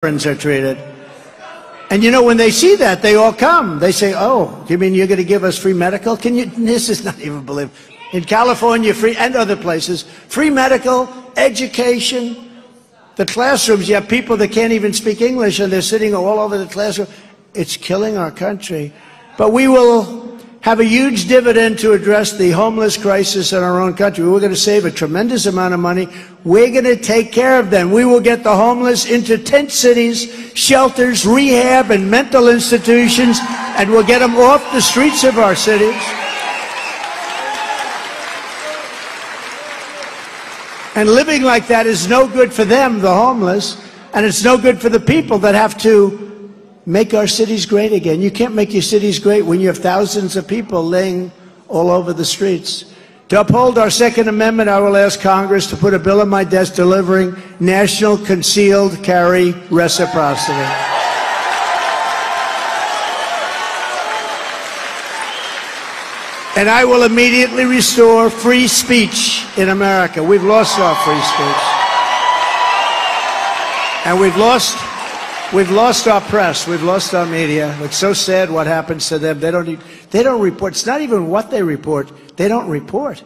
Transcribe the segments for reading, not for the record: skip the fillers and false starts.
veterans are treated. And you know, when they see that, they all come. They say, oh, you mean you're going to give us free medical? Can you, this is not even believable. In California, free, and other places, free medical, education. The classrooms, you have people that can't even speak English and they're sitting all over the classroom. It's killing our country. But we will have a huge dividend to address the homeless crisis in our own country. We're going to save a tremendous amount of money. We're going to take care of them. We will get the homeless into tent cities, shelters, rehab, and mental institutions, and we'll get them off the streets of our cities. And living like that is no good for them, the homeless, and it's no good for the people that have to make our cities great again. You can't make your cities great when you have thousands of people laying all over the streets. To uphold our Second Amendment, I will ask Congress to put a bill on my desk delivering national concealed carry reciprocity. And I will immediately restore free speech in America. We've lost our free speech. And we've lost our press. We've lost our media. It's so sad what happens to them. They don't report. It's not even what they report. They don't report.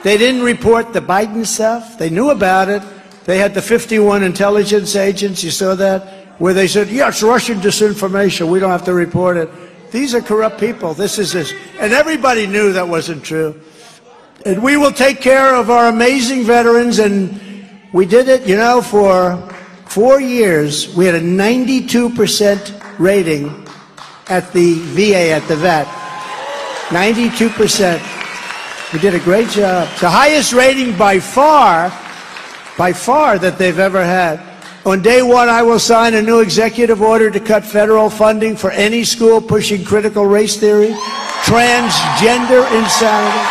They didn't report the Biden stuff. They knew about it. They had the 51 intelligence agents. You saw that? Where they said, yeah, it's Russian disinformation. We don't have to report it. These are corrupt people. This is this. And everybody knew that wasn't true. And we will take care of our amazing veterans. And we did it, you know, for 4 years. We had a 92% rating at the VA, at the vet. 92%. We did a great job. The highest rating by far that they've ever had. On day one, I will sign a new executive order to cut federal funding for any school pushing critical race theory, transgender insanity,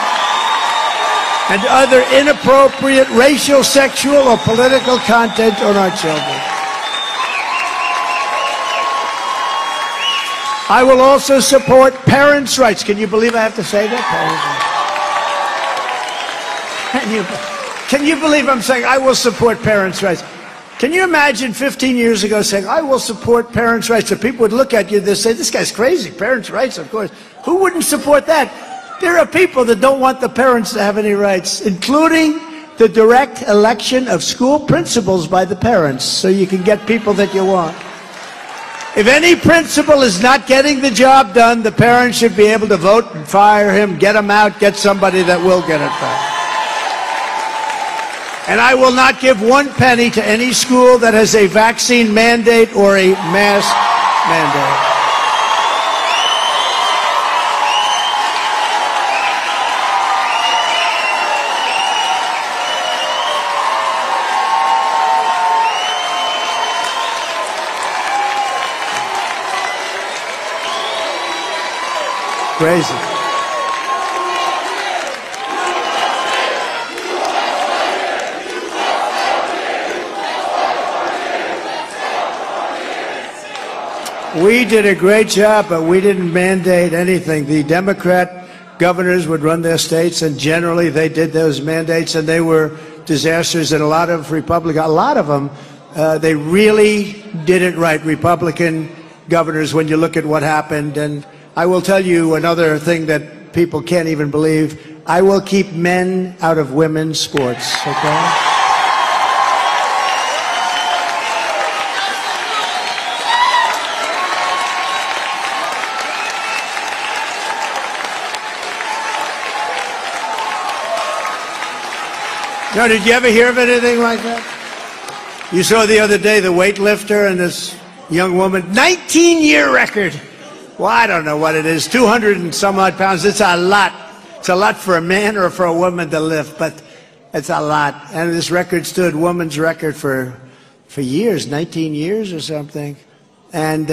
and other inappropriate racial, sexual, or political content on our children. I will also support parents' rights. Can you believe I have to say that? Can you believe I'm saying I will support parents' rights? Can you imagine 15 years ago saying, I will support parents' rights? And people would look at you and say, this guy's crazy. Parents' rights, of course. Who wouldn't support that? There are people that don't want the parents to have any rights, including the direct election of school principals by the parents, so you can get people that you want. If any principal is not getting the job done, the parents should be able to vote and fire him, get him out, get somebody that will get it done. And I will not give 1 penny to any school that has a vaccine mandate or a mask mandate. Crazy. We did a great job, but we didn't mandate anything. The Democrat governors would run their states, and generally they did those mandates, and they were disasters. And a lot of them, they really did it right, Republican governors, when you look at what happened. And I will tell you another thing that people can't even believe. I will keep men out of women's sports, okay? No, did you ever hear of anything like that? You saw the other day the weightlifter and this young woman, 19-year record. Well, I don't know what it is, 200 and some odd pounds. It's a lot. It's a lot for a man or for a woman to lift, but it's a lot. And this record stood, woman's record for years, 19 years or something. And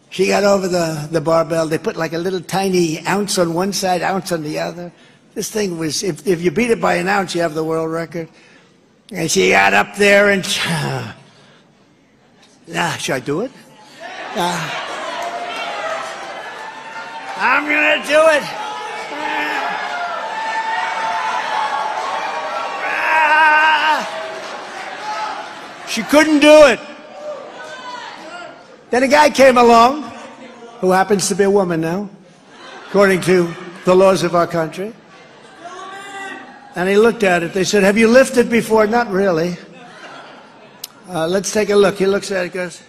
she got over the barbell. They put like a little tiny ounce on one side, ounce on the other. This thing was, if you beat it by an ounce, you have the world record. And she got up there and, should I do it? I'm going to do it. She couldn't do it. Then a guy came along, who happens to be a woman now, according to the laws of our country. And he looked at it. They said, have you lifted before? Not really. Let's take a look. He looks at it, goes,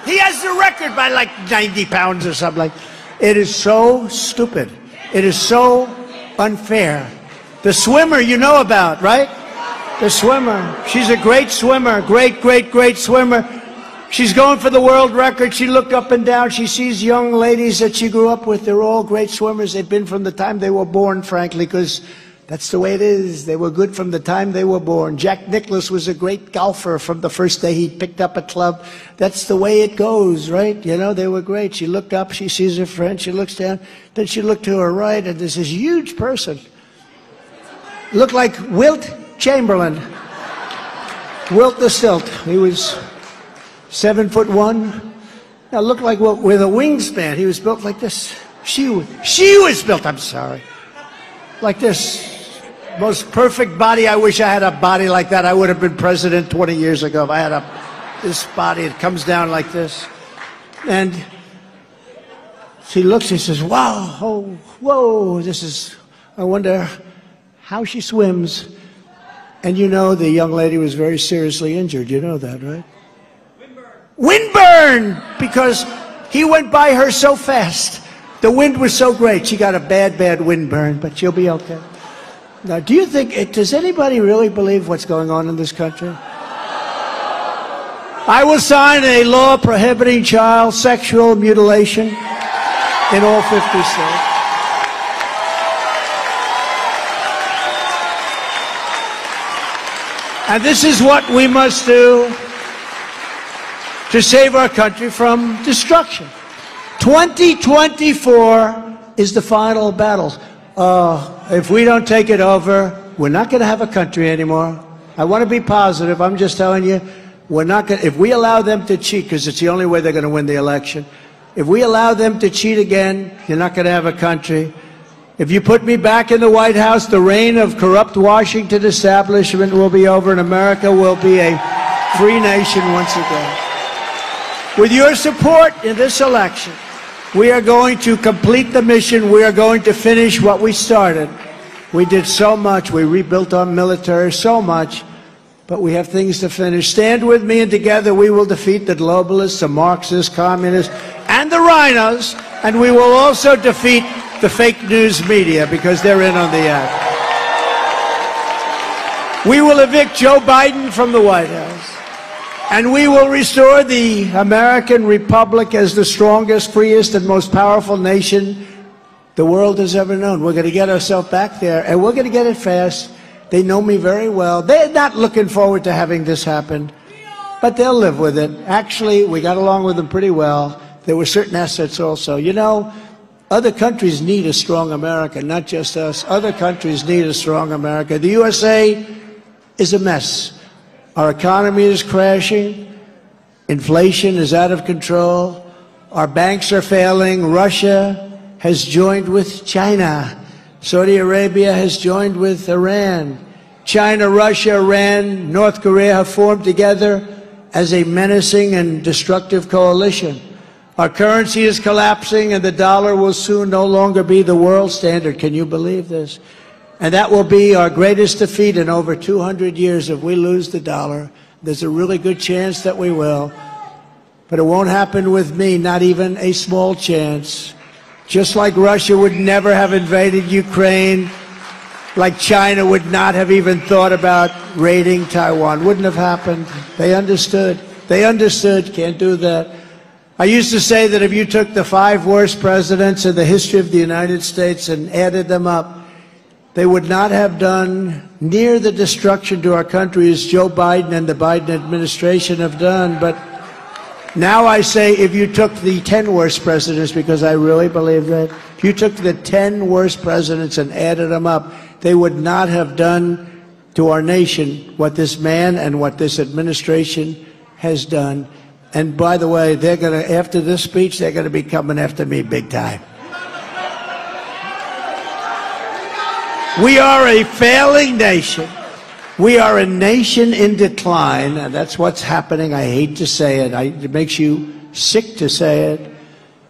he has the record by like 90 pounds or something like. It is so stupid. It is so unfair. The swimmer you know about, right? The swimmer. She's a great swimmer. Great swimmer. She's going for the world record. She looked up and down. She sees young ladies that she grew up with. They're all great swimmers. They've been from the time they were born, frankly, because that's the way it is. They were good from the time they were born. Jack Nicklaus was a great golfer from the first day he picked up a club. That's the way it goes, right? You know, they were great. She looked up. She sees her friend. She looks down. Then she looked to her right, and there's this huge person. Looked like Wilt Chamberlain. Wilt the Stilt. He was 7'1". Now looked like with a wingspan. He was built like this. She was built, I'm sorry, like this. Most perfect body. I wish I had a body like that. I would have been president 20 years ago if I had this body. It comes down like this. And she looks, she says, wow, oh, whoa, this is, I wonder how she swims. And you know the young lady was very seriously injured. You know that, right? Windburn! Because he went by her so fast. The wind was so great. She got a bad windburn, but she'll be okay. Now, do you think, does anybody really believe what's going on in this country? I will sign a law prohibiting child sexual mutilation in all 50 states. And this is what we must do to save our country from destruction. 2024 is the final battle. If we don't take it over, we're not going to have a country anymore. I want to be positive. I'm just telling you, we're not going. If we allow them to cheat, because it's the only way they're going to win the election. If we allow them to cheat again, you're not going to have a country. If you put me back in the White House, the reign of corrupt Washington establishment will be over, and America will be a free nation once again. With your support in this election, we are going to complete the mission. We are going to finish what we started. We did so much. We rebuilt our military so much, but we have things to finish. Stand with me, and together we will defeat the globalists, the Marxists, communists, and the rhinos, and we will also defeat the fake news media because they're in on the act. We will evict Joe Biden from the White House. And we will restore the American Republic as the strongest, freest, and most powerful nation the world has ever known. We're going to get ourselves back there, and we're going to get it fast. They know me very well. They're not looking forward to having this happen, but they'll live with it. Actually, we got along with them pretty well. There were certain assets also. You know, other countries need a strong America, not just us. Other countries need a strong America. The USA is a mess. Our economy is crashing. Inflation is out of control. Our banks are failing. Russia has joined with China. Saudi Arabia has joined with Iran. China, Russia, Iran, North Korea have formed together as a menacing and destructive coalition. Our currency is collapsing, and the dollar will soon no longer be the world standard. Can you believe this? And that will be our greatest defeat in over 200 years if we lose the dollar. There's a really good chance that we will. But it won't happen with me, not even a small chance. Just like Russia would never have invaded Ukraine, like China would not have even thought about raiding Taiwan. Wouldn't have happened. They understood. They understood. Can't do that. I used to say that if you took the 5 worst presidents in the history of the United States and added them up, they would not have done near the destruction to our country as Joe Biden and the Biden administration have done. But now I say if you took the 10 worst presidents, because I really believe that, if you took the 10 worst presidents and added them up, they would not have done to our nation what this man and what this administration has done. And by the way, they're going to, after this speech, they're going to be coming after me big time. We are a failing nation. We are a nation in decline, and that's what's happening. I hate to say it. It makes you sick to say it.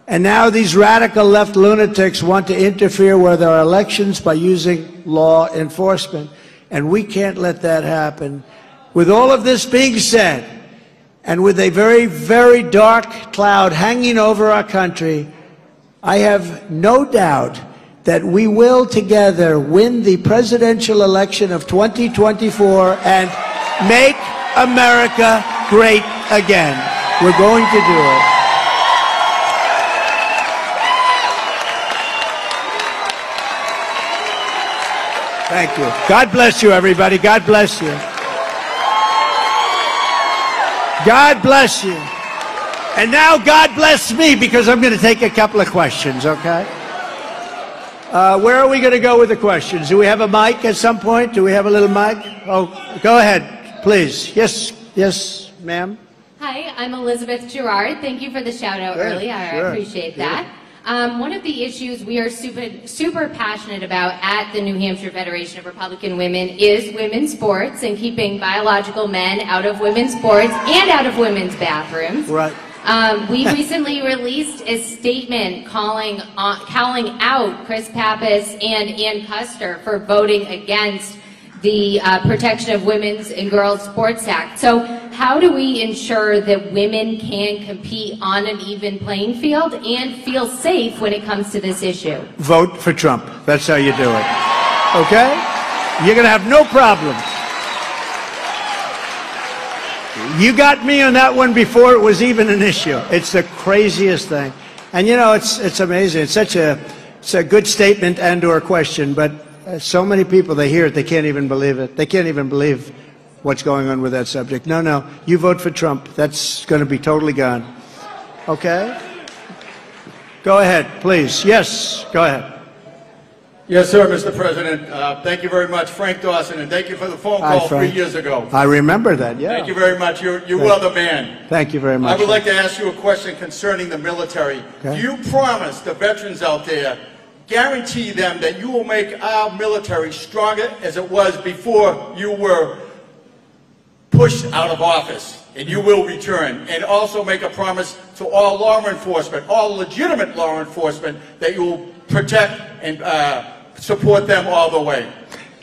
And now these radical left lunatics want to interfere with our elections by using law enforcement. And we can't let that happen. With all of this being said, and with a very, very dark cloud hanging over our country, I have no doubt that we will together win the presidential election of 2024 and make America great again. We're going to do it. Thank you. God bless you, everybody. God bless you. God bless you. And now God bless me, because I'm going to take a couple of questions, okay? Where are we going to go with the questions? Do we have a mic at some point? Do we have a little mic? Oh, go ahead, please. Yes, ma'am. Hi, I'm Elizabeth Girard. Thank you for the shout out early. I appreciate that. One of the issues we are super passionate about at the New Hampshire Federation of Republican Women is women's sports and keeping biological men out of women's sports and out of women's bathrooms. Right. We recently released a statement calling out Chris Pappas and Ann Custer for voting against the Protection of Women's and Girls Sports Act. So how do we ensure that women can compete on an even playing field and feel safe when it comes to this issue? Vote for Trump. That's how you do it. Okay? You're going to have no problem. You got me on that one before it was even an issue. It's the craziest thing. And you know, it's amazing. It's a good statement and or question, but so many people, they hear it, they can't even believe it. They can't even believe what's going on with that subject. No, you vote for Trump. That's going to be totally gone. Okay? Go ahead, please. Yes, go ahead. Yes, sir, Mr. President. Thank you very much, Frank Dawson, and thank you for the phone call 3 years ago. I remember that, yeah. Thank you very much. You are the man. Thank you very much. I would like to ask you a question concerning the military. Okay. Do you promise the veterans out there, guarantee them that you will make our military stronger as it was before you were pushed out of office, and you will return, and also make a promise to all law enforcement, all legitimate law enforcement, that you will protect and support them all the way?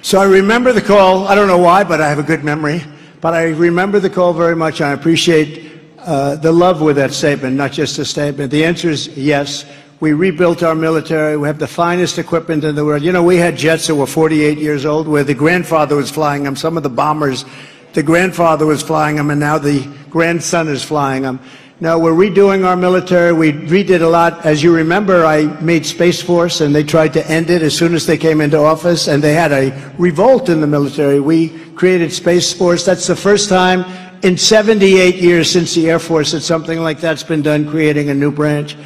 So I remember the call. I don't know why, but I have a good memory. But I remember the call very much, and I appreciate the love with that statement, not just a statement. The answer is yes. We rebuilt our military. We have the finest equipment in the world. You know, we had jets that were 48 years old, where the grandfather was flying them. Some of the bombers, the grandfather was flying them, and now the grandson is flying them. Now, we're redoing our military. We redid a lot. As you remember, I made Space Force, and they tried to end it as soon as they came into office, and they had a revolt in the military. We created Space Force. That's the first time in 78 years since the Air Force that something like that's been done, creating a new branch.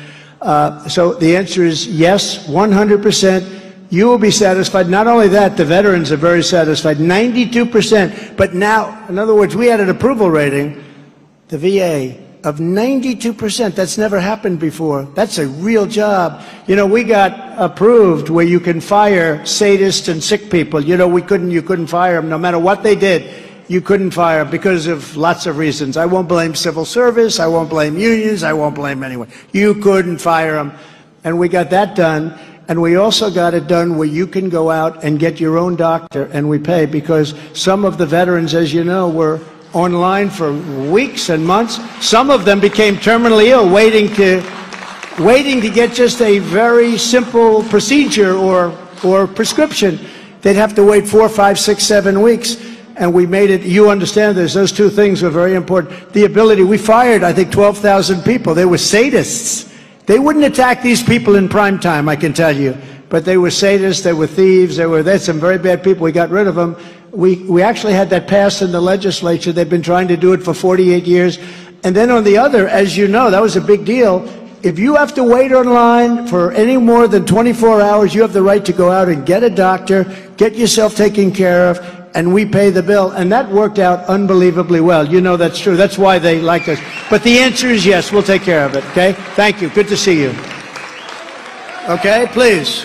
So the answer is yes, 100%. You will be satisfied. Not only that, the veterans are very satisfied, 92%. But now, in other words, we had an approval rating, the VA, of 92%. That's never happened before. That's a real job. You know, we got approved where you can fire sadists and sick people. You know, you couldn't fire them no matter what they did. You couldn't fire them because of lots of reasons. I won't blame civil service. I won't blame unions. I won't blame anyone. You couldn't fire them. And we got that done. And we also got it done where you can go out and get your own doctor, and we pay, because some of the veterans, as you know, were online for weeks and months. Some of them became terminally ill, waiting to get just a very simple procedure or prescription. They'd have to wait 4, 5, 6, 7 weeks. And we made it, you understand this, those two things were very important. The ability, we fired, I think, 12,000 people. They were sadists. They wouldn't attack these people in prime time, I can tell you. But they were sadists, they were thieves, they had some very bad people. We got rid of them. We actually had that passed in the legislature. They've been trying to do it for 48 years. And then on the other, as you know, that was a big deal. If you have to wait online for any more than 24 hours, you have the right to go out and get a doctor, get yourself taken care of, and we pay the bill. And that worked out unbelievably well. You know that's true. That's why they like us. But the answer is yes, we'll take care of it, okay? Thank you. Good to see you. Okay, please.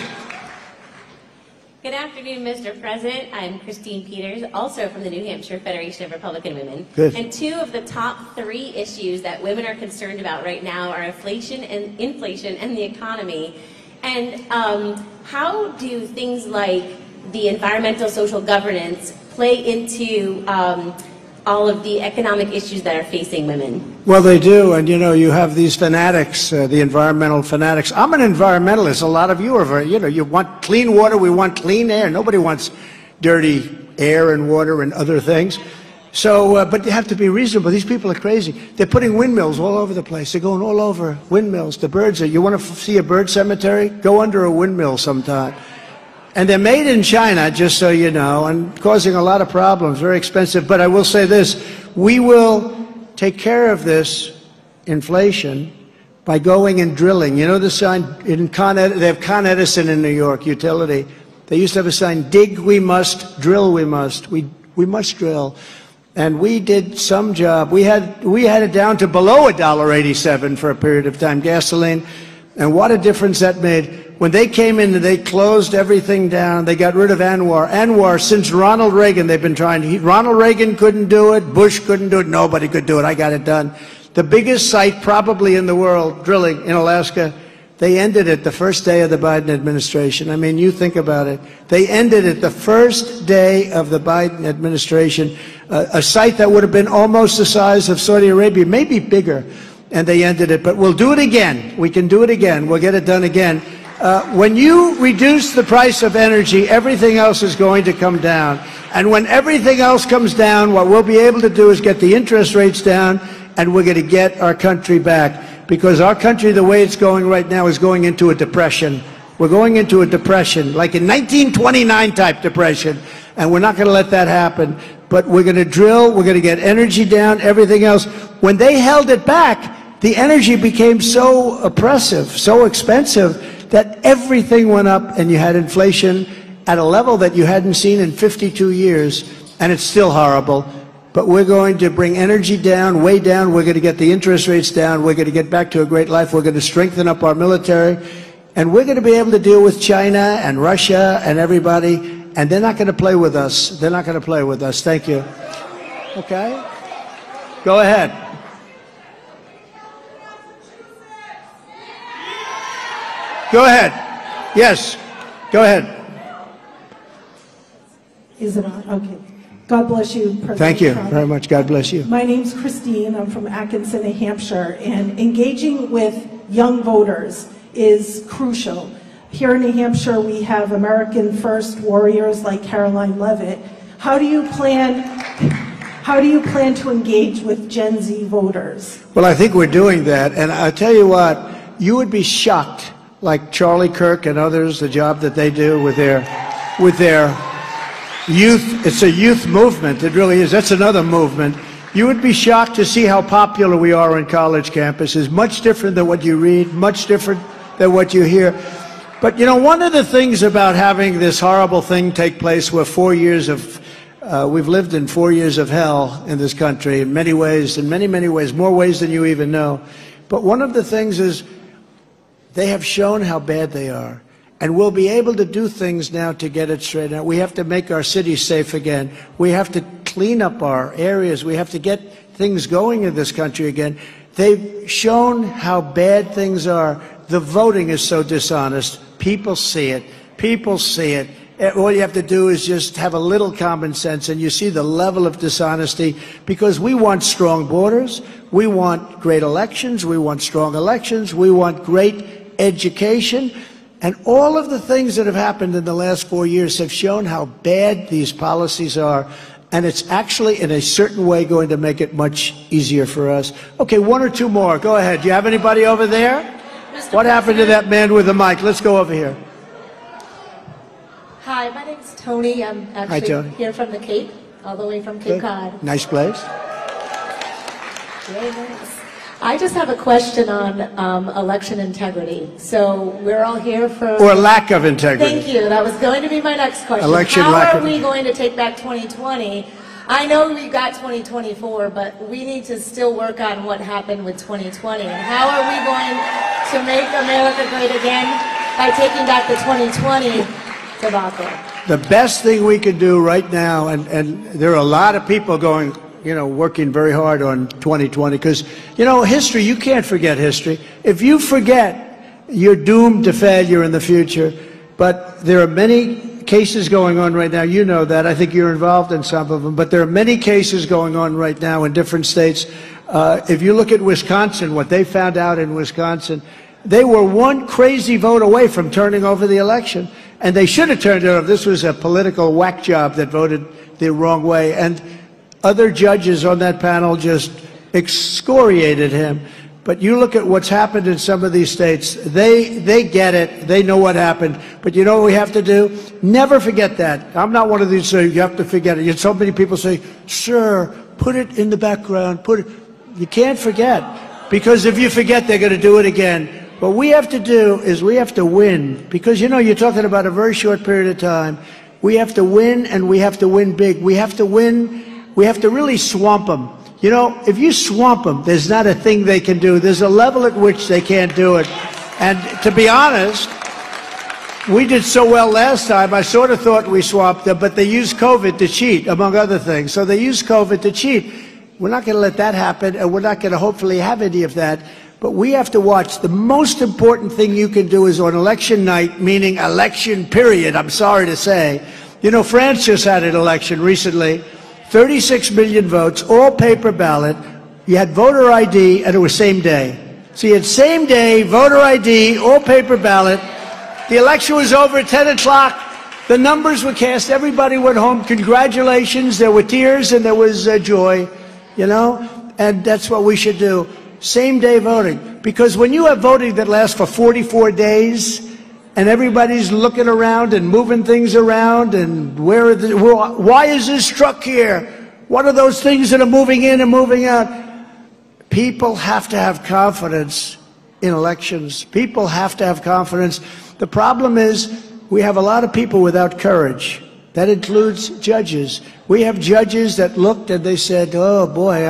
Good afternoon. afternoon, Mr. President. I'm Christine Peters, also from the New Hampshire Federation of Republican Women. Good. And two of the top 3 issues that women are concerned about right now are inflation and the economy. And how do things like the environmental social governance play into all of the economic issues that are facing women? Well, they do, and you know, you have these fanatics, the environmental fanatics. I'm an environmentalist. A lot of you are very, you want clean water, we want clean air. Nobody wants dirty air and water and other things. So, but you have to be reasonable. These people are crazy. They're putting windmills all over the place. They're going all over, windmills. The birds are, you want to see a bird cemetery? Go under a windmill sometime. And they're made in China, just so you know, and causing a lot of problems, very expensive. But I will say this, we will take care of this inflation by going and drilling. You know the sign, they have Con Edison in New York, utility. They used to have a sign, dig we must, drill we must. We must drill. And we did some job. We had it down to below $1.87 for a period of time, gasoline. And what a difference that made. When they came in, they closed everything down. They got rid of Anwar. Anwar, since Ronald Reagan, they've been trying. Ronald Reagan couldn't do it. Bush couldn't do it. Nobody could do it. I got it done. The biggest site probably in the world, drilling in Alaska, they ended it the first day of the Biden administration. I mean, you think about it. They ended it the first day of the Biden administration, a site that would have been almost the size of Saudi Arabia, maybe bigger, and they ended it. But we'll do it again. We can do it again. We'll get it done again. When you reduce the price of energy, everything else is going to come down. And when everything else comes down, what we'll be able to do is get the interest rates down, and we're going to get our country back. Because our country, the way it's going right now, is going into a depression. We're going into a depression, like a 1929 type depression, and we're not going to let that happen. But we're going to drill, we're going to get energy down, everything else. When they held it back, the energy became so oppressive, so expensive, that everything went up, and you had inflation at a level that you hadn't seen in 52 years, and it's still horrible. But we're going to bring energy down, way down. We're going to get the interest rates down. We're going to get back to a great life. We're going to strengthen up our military, and we're going to be able to deal with China and Russia and everybody, and they're not going to play with us. They're not going to play with us. Thank you. Okay? Go ahead. Go ahead. Yes. Go ahead. Is it on? Okay. God bless you, President Thank you Trump. very much. God bless you. My name's Christine. I'm from Atkinson, New Hampshire, and engaging with young voters is crucial. Here in New Hampshire, we have American First warriors like Caroline Leavitt. How do you plan to engage with Gen Z voters? Well, I think we're doing that, and I'll tell you what, you would be shocked, like Charlie Kirk and others, the job that they do with their youth. It's a youth movement. It really is. That's another movement. You would be shocked to see how popular we are on college campuses. Much different than what you read, much different than what you hear. But, you know, one of the things about having this horrible thing take place where 4 years of, we've lived in 4 years of hell in this country in many ways, in many, many ways, more ways than you even know. But one of the things is they have shown how bad they are. And we'll be able to do things now to get it straightened out. We have to make our cities safe again. We have to clean up our areas. We have to get things going in this country again. They've shown how bad things are. The voting is so dishonest. People see it. People see it. All you have to do is just have a little common sense, and you see the level of dishonesty, because we want strong borders. We want great elections. We want strong elections. We want great education. And all of the things that have happened in the last 4 years have shown how bad these policies are. And it's actually, in a certain way, going to make it much easier for us. Okay, one or two more. Go ahead. Do you have anybody over there? What happened to that man with the mic? Let's go over here. Hi, my name's Tony. I'm actually here from the Cape, all the way from Cape Cod. Nice place. Very nice. I just have a question on election integrity. So we're all here for... Or lack of integrity. Thank you. That was going to be my next question. How are we going to take back 2020? I know we got 2024, but we need to still work on what happened with 2020. And how are we going to make America great again by taking back the 2020 debacle? The best thing we could do right now, and there are a lot of people going, working very hard on 2020, because, history, you can't forget history. If you forget, you're doomed to failure in the future. But there are many cases going on right now. You know that. I think you're involved in some of them. But there are many cases going on right now in different states. If you look at Wisconsin, what they found out in Wisconsin, they were one crazy vote away from turning over the election. And they should have turned it over. This was a political whack job that voted the wrong way. And other judges on that panel just excoriated him. But you look at what's happened in some of these states, they get it, they know what happened. But you know what we have to do? Never forget that. I'm not one of these who you have to forget it. So many people say, sir, put it in the background, put it. You can't forget. Because if you forget, they're going to do it again. What we have to do is we have to win. Because, you're talking about a very short period of time. We have to win, and we have to win big. We have to win. We have to really swamp them. If you swamp them, there's not a thing they can do. There's a level at which they can't do it. And to be honest, we did so well last time, I sort of thought we swamped them, but they used COVID to cheat, among other things. So they used COVID to cheat. We're not going to let that happen, and we're not going to hopefully have any of that. But we have to watch. The most important thing you can do is on election night, meaning election period, I'm sorry to say. France just had an election recently. 36 million votes, all paper ballot. You had voter ID, and it was same day. So you had same day, voter ID, all paper ballot. The election was over at 10 o'clock. The numbers were cast. Everybody went home. Congratulations. There were tears and there was joy, and that's what we should do. Same day voting. Because when you have voting that lasts for 44 days, and everybody's looking around and moving things around, and why is this truck here? What are those things that are moving in and moving out? People have to have confidence in elections. People have to have confidence. The problem is we have a lot of people without courage. That includes judges. We have judges that looked and they said, oh boy,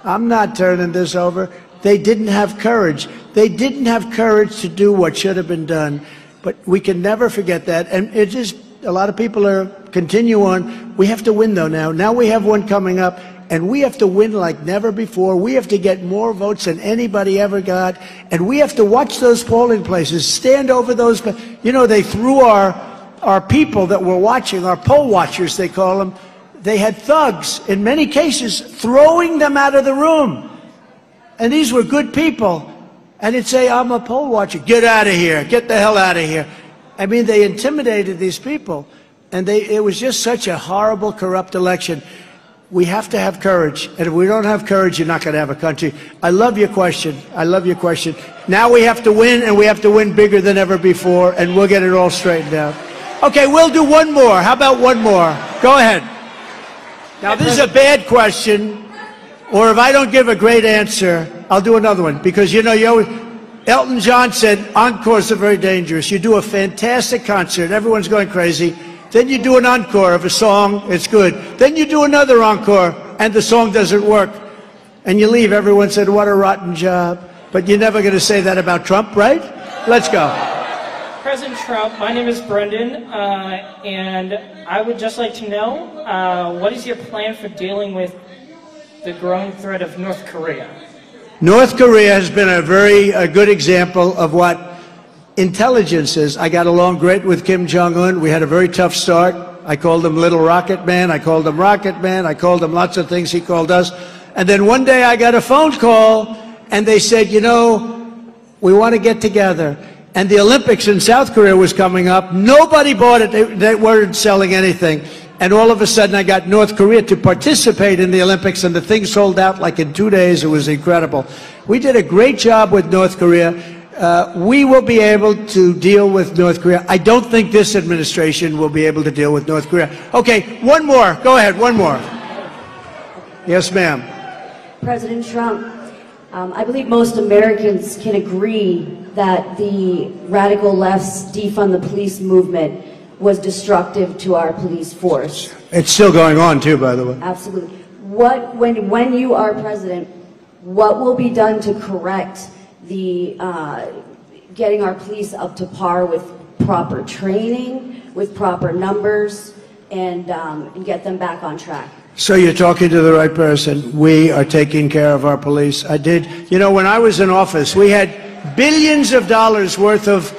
I'm not turning this over. They didn't have courage. They didn't have courage to do what should have been done. But we can never forget that. And it just, a lot of people are continue on. We have to win, though, now. Now we have one coming up, and we have to win like never before. We have to get more votes than anybody ever got. And we have to watch those polling places, stand over those. They threw our people that were watching, our poll watchers, they call them, they had thugs, in many cases, throwing them out of the room. And these were good people. And it'd say, I'm a poll watcher. Get out of here. Get the hell out of here. I mean, they intimidated these people. And it was just such a horrible, corrupt election. We have to have courage. And if we don't have courage, you're not going to have a country. I love your question. I love your question. Now we have to win, and we have to win bigger than ever before, and we'll get it all straightened out. Okay, we'll do one more. How about one more? Go ahead. Now, this is a bad question. Or if I don't give a great answer, I'll do another one. Because, Elton John said, encores are very dangerous. You do a fantastic concert, everyone's going crazy. Then you do an encore of a song, it's good. Then you do another encore, and the song doesn't work. And you leave, everyone said, what a rotten job. But you're never going to say that about Trump, right? Let's go. President Trump, my name is Brendan, and I would just like to know, what is your plan for dealing with the growing threat of North Korea? North Korea has been a very good example of what intelligence is. I got along great with Kim Jong-un. We had a very tough start. I called him Little Rocket Man. I called him Rocket Man. I called him lots of things. He called us. And then one day I got a phone call, and they said, we want to get together. And the Olympics in South Korea was coming up. Nobody bought it. They weren't selling anything. And all of a sudden, I got North Korea to participate in the Olympics, and the thing sold out like in 2 days. It was incredible. We did a great job with North Korea. We will be able to deal with North Korea. I don't think this administration will be able to deal with North Korea. Okay, one more. Go ahead, one more. Yes, ma'am. President Trump, I believe most Americans can agree that the radical left's defund the police movement was destructive to our police force. It's still going on too, by the way. Absolutely. When you are president, what will be done to correct the getting our police up to par with proper training, with proper numbers, and get them back on track. So you're talking to the right person. We are taking care of our police. I did. You know, when I was in office, we had billions of dollars worth of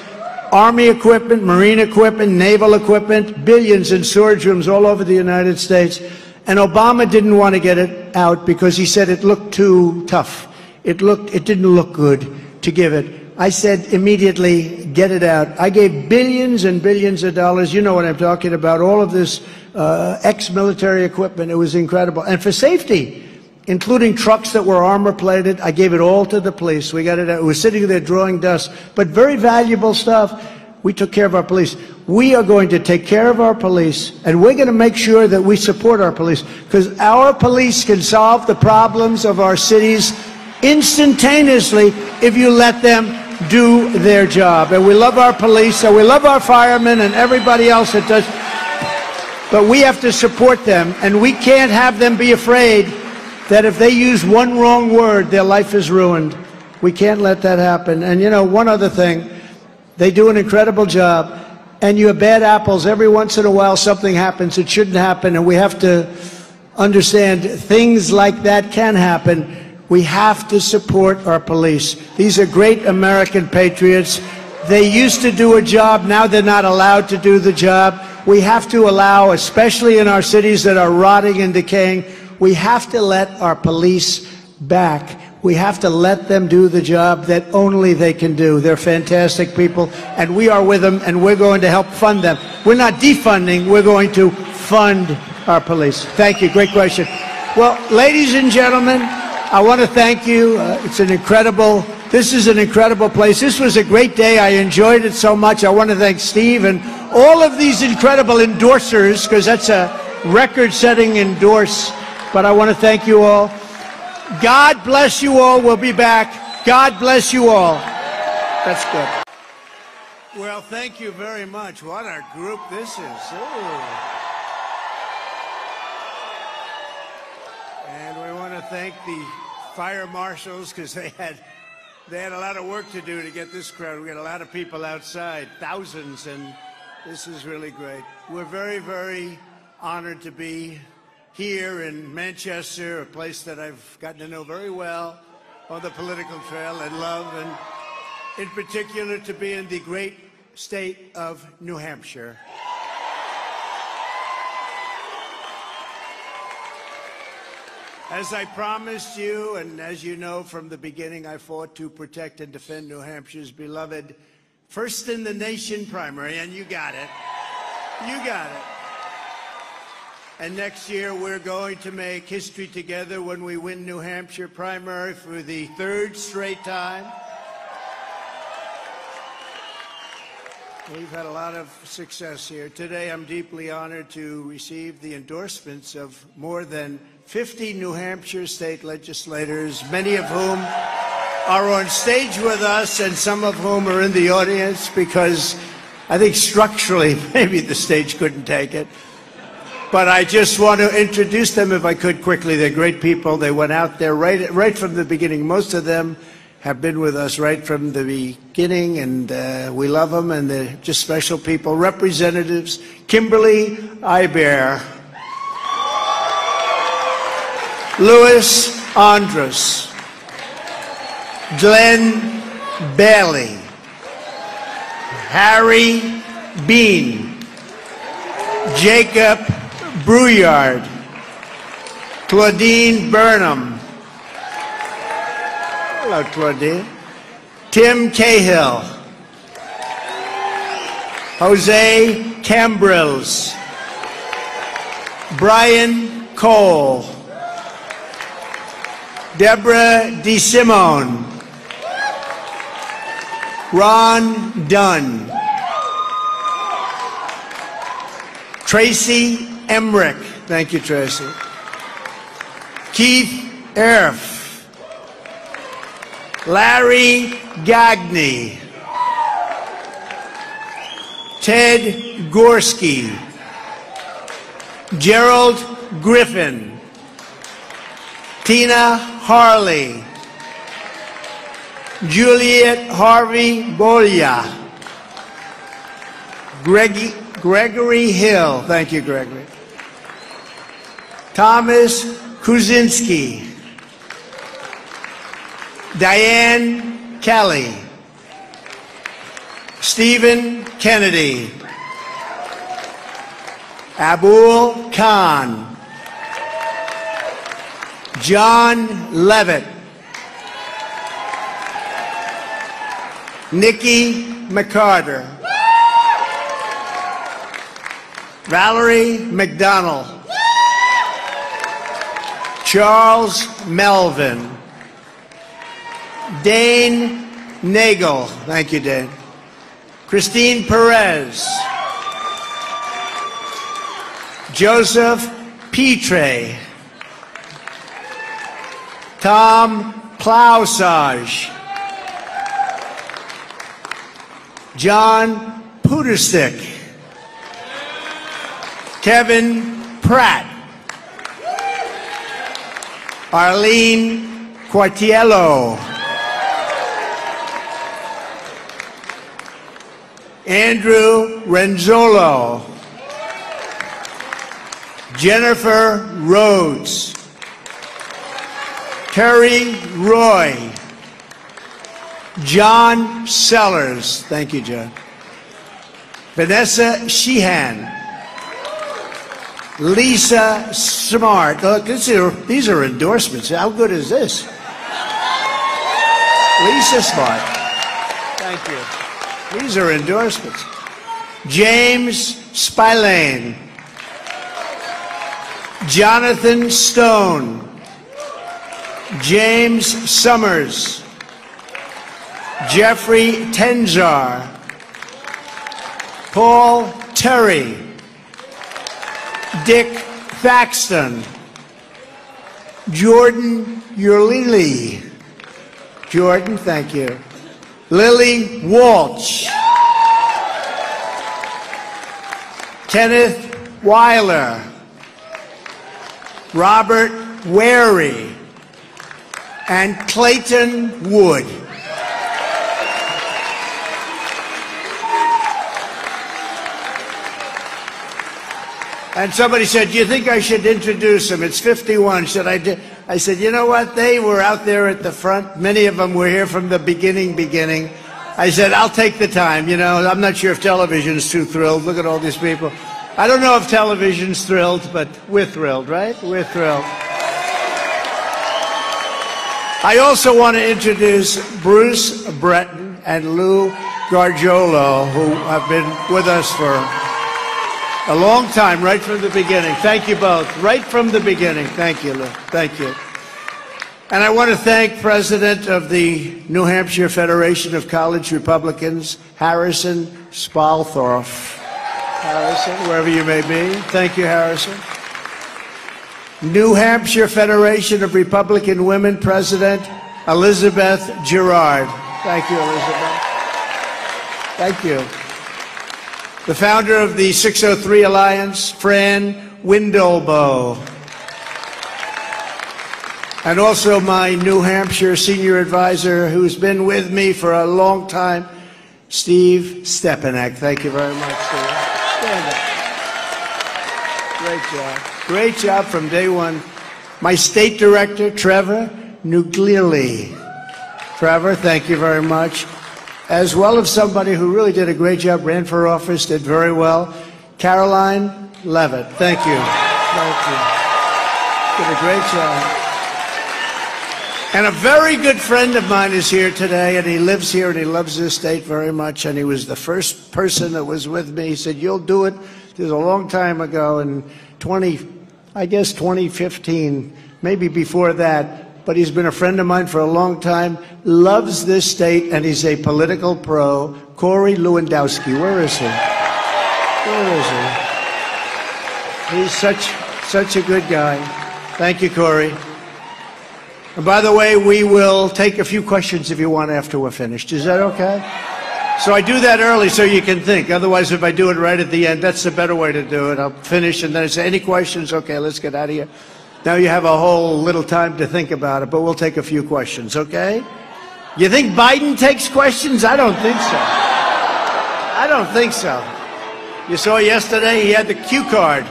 Army equipment, Marine equipment, naval equipment, billions in storage rooms all over the United States. And Obama didn't want to get it out because he said it looked too tough. It didn't look good to give it. I said immediately, get it out. I gave billions and billions of dollars. You know what I'm talking about. All of this ex-military equipment. It was incredible. And for safety, including trucks that were armor-plated, I gave it all to the police. We got it out. It was sitting there drawing dust. But very valuable stuff. We took care of our police. We are going to take care of our police, and we're going to make sure that we support our police, because our police can solve the problems of our cities instantaneously if you let them do their job. And we love our police, and we love our firemen and everybody else that does. But we have to support them, and we can't have them be afraid that if they use one wrong word, their life is ruined. We can't let that happen. And you know, one other thing, they do an incredible job, and you have bad apples. Every once in a while something happens. It shouldn't happen, and we have to understand things like that can happen. We have to support our police. These are great American patriots. They used to do a job, now they're not allowed to do the job. We have to allow, especially in our cities that are rotting and decaying, we have to let our police back. We have to let them do the job that only they can do. They're fantastic people, and we are with them, and we're going to help fund them. We're not defunding, we're going to fund our police. Thank you, great question. Well, ladies and gentlemen, I want to thank you. This is an incredible place. This was a great day. I enjoyed it so much. I want to thank Steve and all of these incredible endorsers, because that's a record-setting endorse. But I want to thank you all. God bless you all. We'll be back. God bless you all. That's good. Well, thank you very much. What a group this is. Ooh. And we want to thank the fire marshals, because they had a lot of work to do to get this crowd. We got a lot of people outside, thousands, and this is really great. We're very, very honored to be here in Manchester, a place that I've gotten to know very well on the political trail and love, and in particular to be in the great state of New Hampshire. As I promised you, and as you know from the beginning, I fought to protect and defend New Hampshire's beloved first in the nation primary, and you got it. You got it. And next year, we're going to make history together when we win New Hampshire primary for the third straight time. We've had a lot of success here. Today, I'm deeply honored to receive the endorsements of more than 50 New Hampshire state legislators, many of whom are on stage with us and some of whom are in the audience because I think structurally maybe the stage couldn't take it. But I just want to introduce them, if I could, quickly. They're great people. They went out there right from the beginning. Most of them have been with us right from the beginning, and we love them, and they're just special people. Representatives Kimberly Iber, Louis Andrus, Glenn Bailey, Harry Bean, Jacob Brouillard, Claudine Burnham, hello Claudine, Tim Cahill, Jose Cambrils, Brian Cole, Deborah DeSimone, Ron Dunn, Tracy Emmerich, thank you, Tracy, Keith Erf, Larry Gagne, Ted Gorski, Gerald Griffin, Tina Harley, Juliet Harvey Bolia, Gregory Hill. Thank you, Gregory. Thomas Kuczynski. Diane Kelly. Stephen Kennedy. Abul Khan. John Levitt. Nikki McCarter. Valerie McDonald. Charles Melvin. Dane Nagel. Thank you, Dane. Christine Perez. Joseph Petre. Tom Klausage. John Puderstick. Kevin Pratt. Arlene Quartiello. Andrew Renzolo. Jennifer Rhodes. Terry Roy. John Sellers. Thank you, John. Vanessa Sheehan. Lisa Smart. Look, these are endorsements. How good is this? Lisa Smart. Thank you. These are endorsements. James Spillane. Jonathan Stone. James Summers. Jeffrey Tenzar. Paul Terry. Dick Thaxton. Jordan Urlili. Jordan, thank you. Lily Walsh. Kenneth Weiler. Robert Wary. And Clayton Wood. And somebody said, do you think I should introduce them? It's 51. Should I do? I said, you know what? They were out there at the front. Many of them were here from the beginning. I said, I'll take the time. You know, I'm not sure if television's too thrilled. Look at all these people. I don't know if television's thrilled, but we're thrilled, right? We're thrilled. I also want to introduce Bruce Breton and Lou Gargiolo, who have been with us for a long time, right from the beginning. Thank you both. Right from the beginning. Thank you, Lou. Thank you. And I want to thank President of the New Hampshire Federation of College Republicans, Harrison Spalthorf. Harrison, wherever you may be. Thank you, Harrison. New Hampshire Federation of Republican Women President, Elizabeth Girard. Thank you, Elizabeth. Thank you. The founder of the 603 Alliance, Fran Windolbo. And also my New Hampshire senior advisor, who's been with me for a long time, Steve Stepanek. Thank you very much, Steve. Stand up. Great job. Great job from day one. My state director, Trevor Nuglieli. Trevor, thank you very much. As well as somebody who really did a great job, ran for office, did very well, Caroline Levitt. Thank you. Thank you. Did a great job. And a very good friend of mine is here today, and he lives here, and he loves this state very much, and he was the first person that was with me. He said, you'll do it. It was a long time ago, in 2015, maybe before that. But he's been a friend of mine for a long time, loves this state, and he's a political pro. Corey Lewandowski, where is he? Where is he? He's such a good guy. Thank you, Corey. And by the way, we will take a few questions if you want after we're finished. Is that okay? So I do that early so you can think. Otherwise, if I do it right at the end, that's the better way to do it. I'll finish, and then I say, any questions? Okay, let's get out of here. Now you have a whole little time to think about it, but we'll take a few questions, okay? You think Biden takes questions? I don't think so. I don't think so. You saw yesterday, he had the cue card.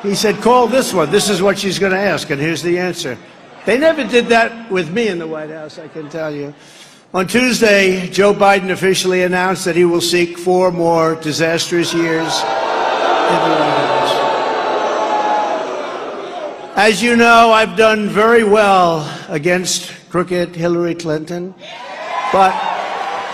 He said, call this one. This is what she's going to ask, and here's the answer. They never did that with me in the White House, I can tell you. On Tuesday, Joe Biden officially announced that he will seek 4 more disastrous years in the White House. As you know, I've done very well against crooked Hillary Clinton, but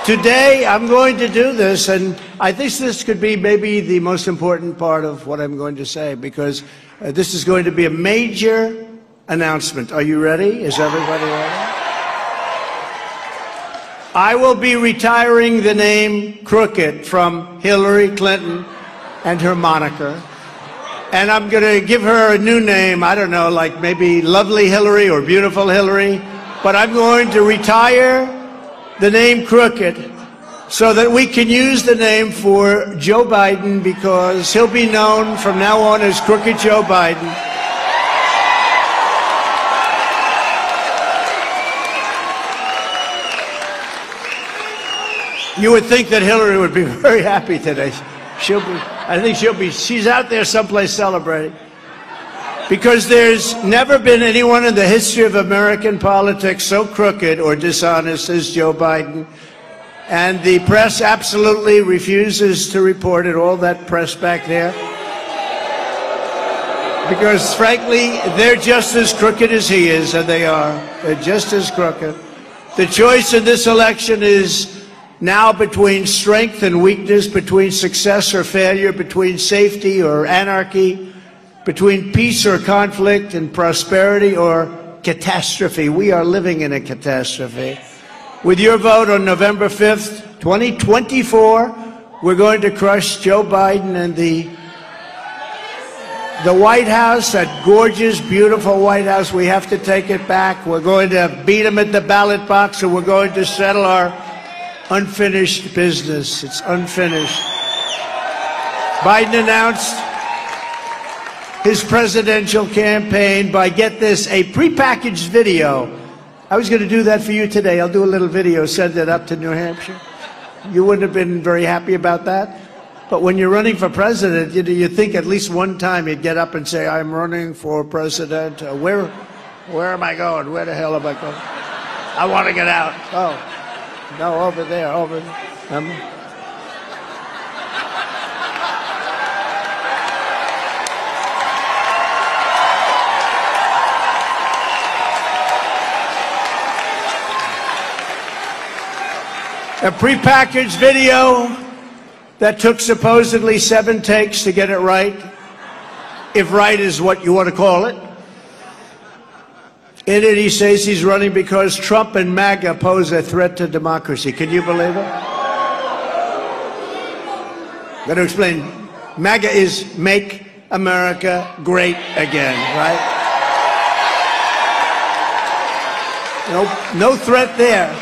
today I'm going to do this, and I think this could be maybe the most important part of what I'm going to say, because this is going to be a major announcement. Are you ready? Is everybody ready? I will be retiring the name Crooked from Hillary Clinton and her moniker. And I'm going to give her a new name, I don't know, like maybe Lovely Hillary or Beautiful Hillary. But I'm going to retire the name Crooked so that we can use the name for Joe Biden, because he'll be known from now on as Crooked Joe Biden. You would think that Hillary would be very happy today. She's out there someplace celebrating. Because there's never been anyone in the history of American politics so crooked or dishonest as Joe Biden. And the press absolutely refuses to report it, all that press back there. Because frankly, they're just as crooked as he is, and they are. They're just as crooked. The choice in this election is now between strength and weakness, between success or failure, between safety or anarchy, between peace or conflict, and prosperity or catastrophe. We are living in a catastrophe. With your vote on November 5th, 2024, we're going to crush Joe Biden and the White House, that gorgeous, beautiful White House. We have to take it back. We're going to beat him at the ballot box, and we're going to settle our unfinished business. It's unfinished. Biden announced his presidential campaign by, get this, a prepackaged video. I was going to do that for you today. I'll do a little video, send it up to New Hampshire. You wouldn't have been very happy about that. But when you're running for president, you think at least one time you'd get up and say, I'm running for president. Where am I going? Where the hell am I going? I want to get out. Oh. No, over there, over there. A prepackaged video that took supposedly 7 takes to get it right, if right is what you want to call it. In it, he says he's running because Trump and MAGA pose a threat to democracy. Can you believe it? I'm going to explain. MAGA is Make America Great Again, right? No threat there.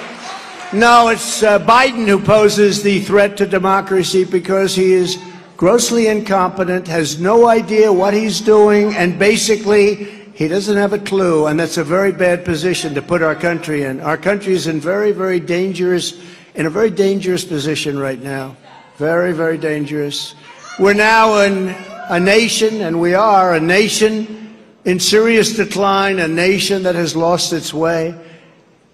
No, it's Biden who poses the threat to democracy because he is grossly incompetent, has no idea what he's doing, and basically he doesn't have a clue, and that's a very bad position to put our country in. Our country is in a very dangerous position right now. Very, very dangerous. We're now a nation, and we are a nation in serious decline, a nation that has lost its way.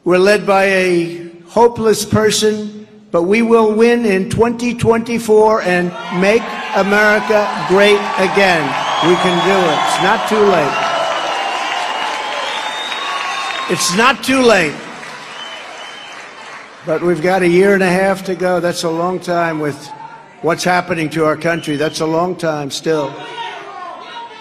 We're led by a hopeless person, but we will win in 2024 and make America great again. We can do it. It's not too late. It's not too late. But we've got a year and a half to go. That's a long time with what's happening to our country. That's a long time still.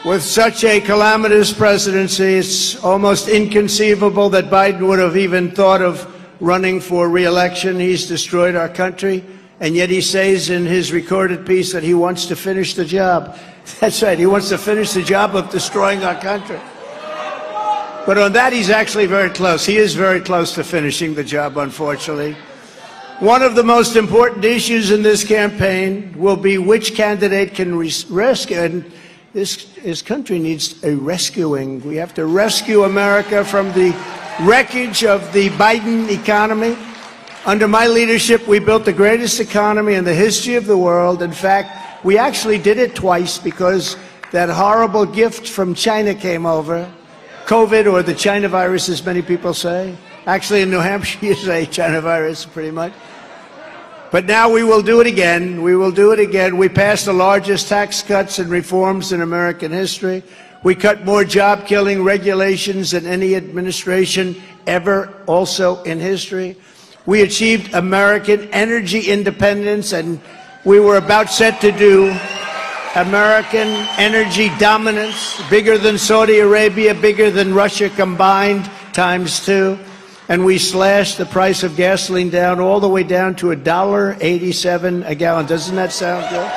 With such a calamitous presidency, it's almost inconceivable that Biden would have even thought of running for re-election. He's destroyed our country, and yet he says in his recorded piece that he wants to finish the job. That's right, he wants to finish the job of destroying our country. But on that, he's actually very close. He is very close to finishing the job, unfortunately. One of the most important issues in this campaign will be which candidate can rescue, and this country needs a rescuing. We have to rescue America from the wreckage of the Biden economy. Under my leadership, we built the greatest economy in the history of the world. In fact, We actually did it twice because that horrible gift from China came over. COVID, or the China virus, as many people say. Actually, in New Hampshire, you say China virus, pretty much. But now we will do it again. We will do it again. We passed the largest tax cuts and reforms in American history. We cut more job-killing regulations than any administration ever, also in history. We achieved American energy independence, and we were about set to do American energy dominance, bigger than Saudi Arabia, bigger than Russia combined, ×2. And we slashed the price of gasoline down all the way down to $1.87 a gallon. Doesn't that sound good?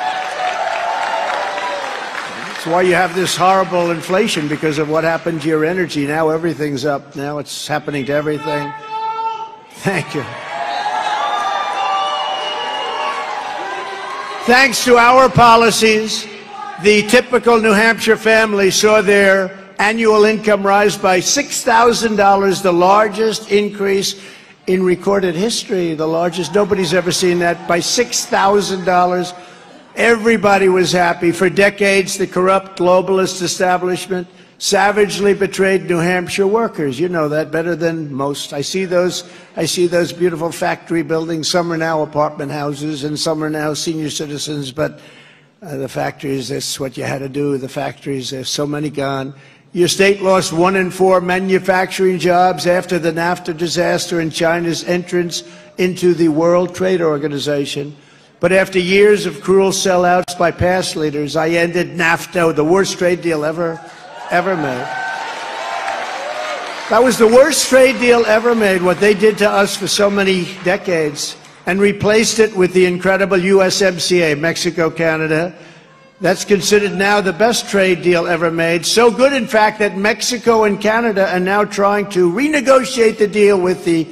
That's why you have this horrible inflation, because of what happened to your energy. Now everything's up. Now it's happening to everything. Thank you. Thanks to our policies, the typical New Hampshire family saw their annual income rise by $6,000, the largest increase in recorded history, the largest. Nobody's ever seen that, by $6,000. Everybody was happy. For decades, the corrupt globalist establishment savagely betrayed New Hampshire workers. You know that better than most. I see those beautiful factory buildings. Some are now apartment houses, and some are now senior citizens. But the factories, that's what you had to do. The factories, there's so many gone. Your state lost 1 in 4 manufacturing jobs after the NAFTA disaster and China's entrance into the World Trade Organization. But after years of cruel sellouts by past leaders, I ended NAFTA, the worst trade deal ever made. That was the worst trade deal ever made, what they did to us for so many decades, and replaced it with the incredible USMCA, Mexico, Canada. That's considered now the best trade deal ever made. So good, in fact, that Mexico and Canada are now trying to renegotiate the deal with the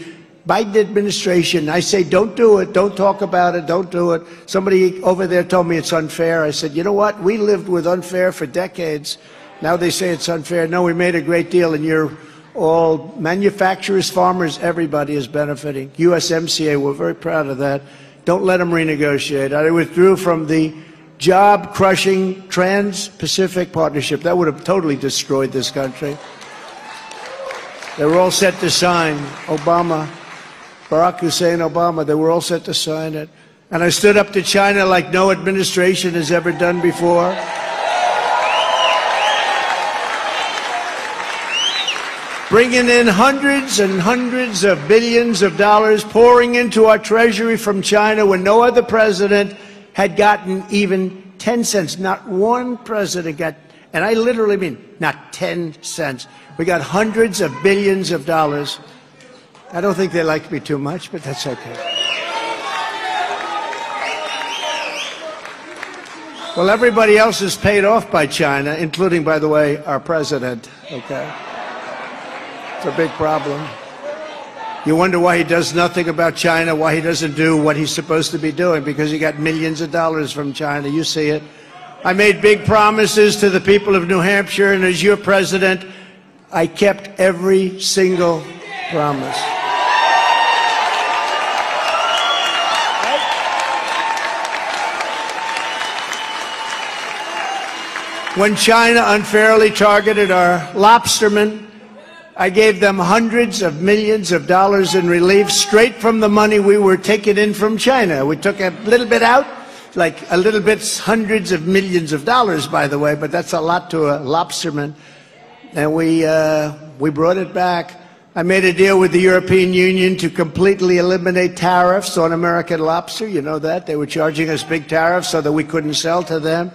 Biden administration. I say, don't do it. Don't talk about it. Don't do it. Somebody over there told me it's unfair. I said, you know what? We lived with unfair for decades. Now they say it's unfair. No, we made a great deal, and you're all manufacturers, farmers, everybody is benefiting. USMCA, we're very proud of that. Don't let them renegotiate. I withdrew from the job-crushing Trans-Pacific Partnership. That would have totally destroyed this country. They were all set to sign. Obama, Barack Hussein Obama, they were all set to sign it. And I stood up to China like no administration has ever done before. Bringing in hundreds and hundreds of billions of dollars, pouring into our treasury from China when no other president had gotten even 10 cents. Not one president got, and I literally mean not 10 cents. We got hundreds of billions of dollars. I don't think they like me too much, but that's okay. Well, everybody else is paid off by China, including, by the way, our president, okay? It's a big problem. You wonder why he does nothing about China, why he doesn't do what he's supposed to be doing, because he got millions of dollars from China. You see it. I made big promises to the people of New Hampshire, and as your president, I kept every single promise. When China unfairly targeted our lobstermen, I gave them hundreds of millions of dollars in relief straight from the money we were taking in from China. We took a little bit out, like a little bit's hundreds of millions of dollars, by the way, but that's a lot to a lobsterman. And we brought it back. I made a deal with the European Union to completely eliminate tariffs on American lobster. You know that. They were charging us big tariffs so that we couldn't sell to them.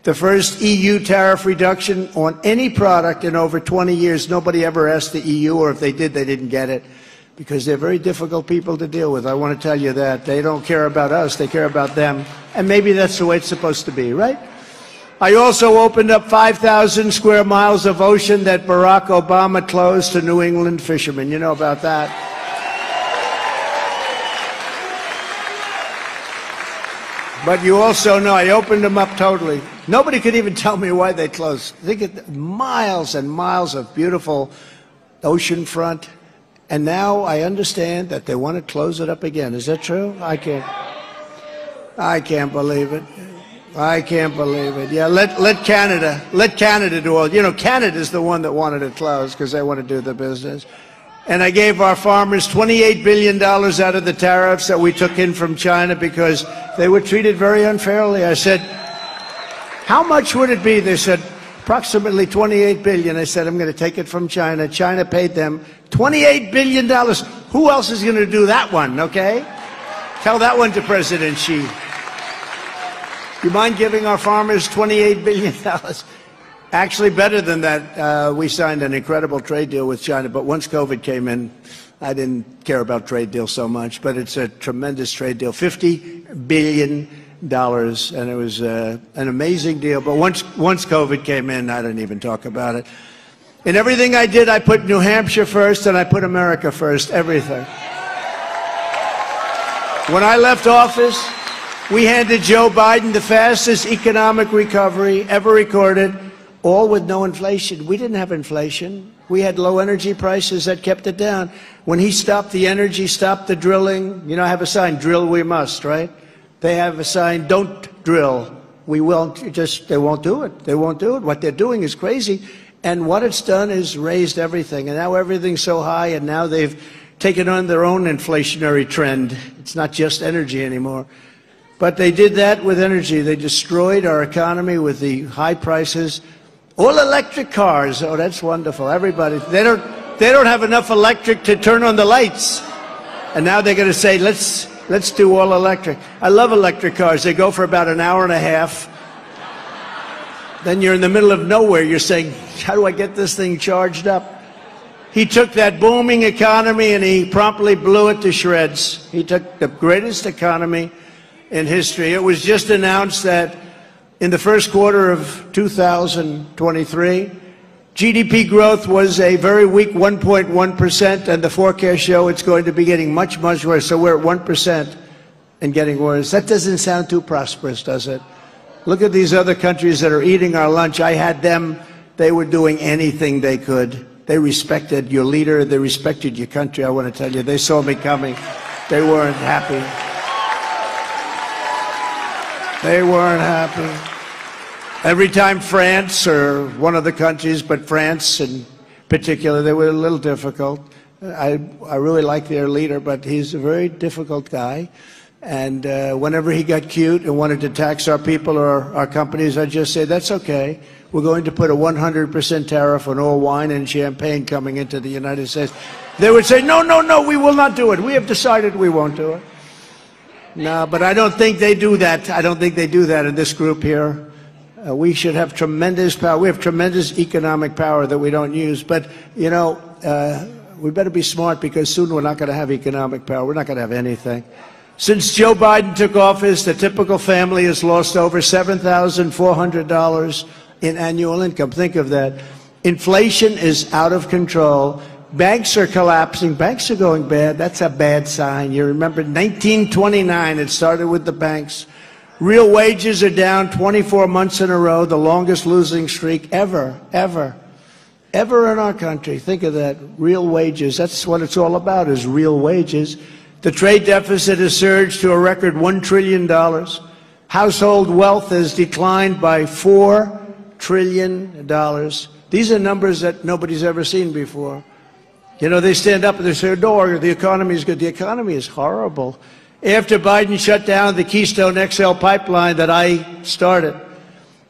The first EU tariff reduction on any product in over 20 years. Nobody ever asked the EU, or if they did, they didn't get it, because they're very difficult people to deal with. I want to tell you that. They don't care about us, they care about them. And maybe that's the way it's supposed to be, right? I also opened up 5,000 square miles of ocean that Barack Obama closed to New England fishermen. You know about that. But you also know I opened them up totally. Nobody could even tell me why they closed. Think of miles and miles of beautiful ocean front, and now I understand that they want to close it up again. Is that true? I can't believe it. I can't believe it. Yeah, let Canada do all. You know, Canada's the one that wanted it closed because they want to do the business. And I gave our farmers $28 billion out of the tariffs that we took in from China because they were treated very unfairly. I said, how much would it be? They said, approximately $28 billion. I said, I'm going to take it from China. China paid them $28 billion. Who else is going to do that one, okay? Tell that one to President Xi. You mind giving our farmers $28 billion? Actually, better than that, we signed an incredible trade deal with China, but once COVID came in, I didn't care about trade deals so much, but it's a tremendous trade deal, $50 billion, and it was an amazing deal. But once COVID came in, I didn't even talk about it. In everything I did, I put New Hampshire first, and I put America first, everything. When I left office, we handed Joe Biden the fastest economic recovery ever recorded, all with no inflation. We didn't have inflation. We had low energy prices that kept it down. When he stopped the energy, stopped the drilling, you know, I have a sign, drill we must, right? They have a sign, don't drill. We won't, just, they won't do it. They won't do it. What they're doing is crazy. And what it's done is raised everything. And now everything's so high, and now they've taken on their own inflationary trend. It's not just energy anymore. But they did that with energy. They destroyed our economy with the high prices. All electric cars. Oh, that's wonderful. Everybody. They don't have enough electric to turn on the lights. And now they're going to say, let's do all electric. I love electric cars. They go for about an hour and a half. Then you're in the middle of nowhere. You're saying, how do I get this thing charged up? He took that booming economy and he promptly blew it to shreds. He took the greatest economy in history. It was just announced that in the first quarter of 2023, GDP growth was a very weak 1.1%, and the forecasts show it's going to be getting much, much worse. So we're at 1% and getting worse. That doesn't sound too prosperous, does it? Look at these other countries that are eating our lunch. I had them. They were doing anything they could. They respected your leader. They respected your country, I want to tell you. They saw me coming. They weren't happy. They weren't happy. Every time France, or one of the countries, but France in particular, they were a little difficult. I really like their leader, but he's a very difficult guy. And whenever he got cute and wanted to tax our people or our companies, I'd just say, that's okay. We're going to put a 100% tariff on all wine and champagne coming into the United States. They would say, no, no, no, we will not do it. We have decided we won't do it. No, but I don't think they do that. I don't think they do that in this group here. We should have tremendous power. We have tremendous economic power that we don't use. But, you know, we better be smart, because soon we're not going to have economic power. We're not going to have anything. Since Joe Biden took office, the typical family has lost over $7,400 in annual income. Think of that. Inflation is out of control. Banks are collapsing. Banks are going bad. That's a bad sign. You remember 1929, it started with the banks. Real wages are down 24 months in a row, the longest losing streak ever in our country. Think of that. Real wages. That's what it's all about, is real wages. The trade deficit has surged to a record $1 trillion. Household wealth has declined by $4 trillion. These are numbers that nobody's ever seen before. You know, they stand up and they say, no, the economy is good. The economy is horrible. After Biden shut down the Keystone XL pipeline that I started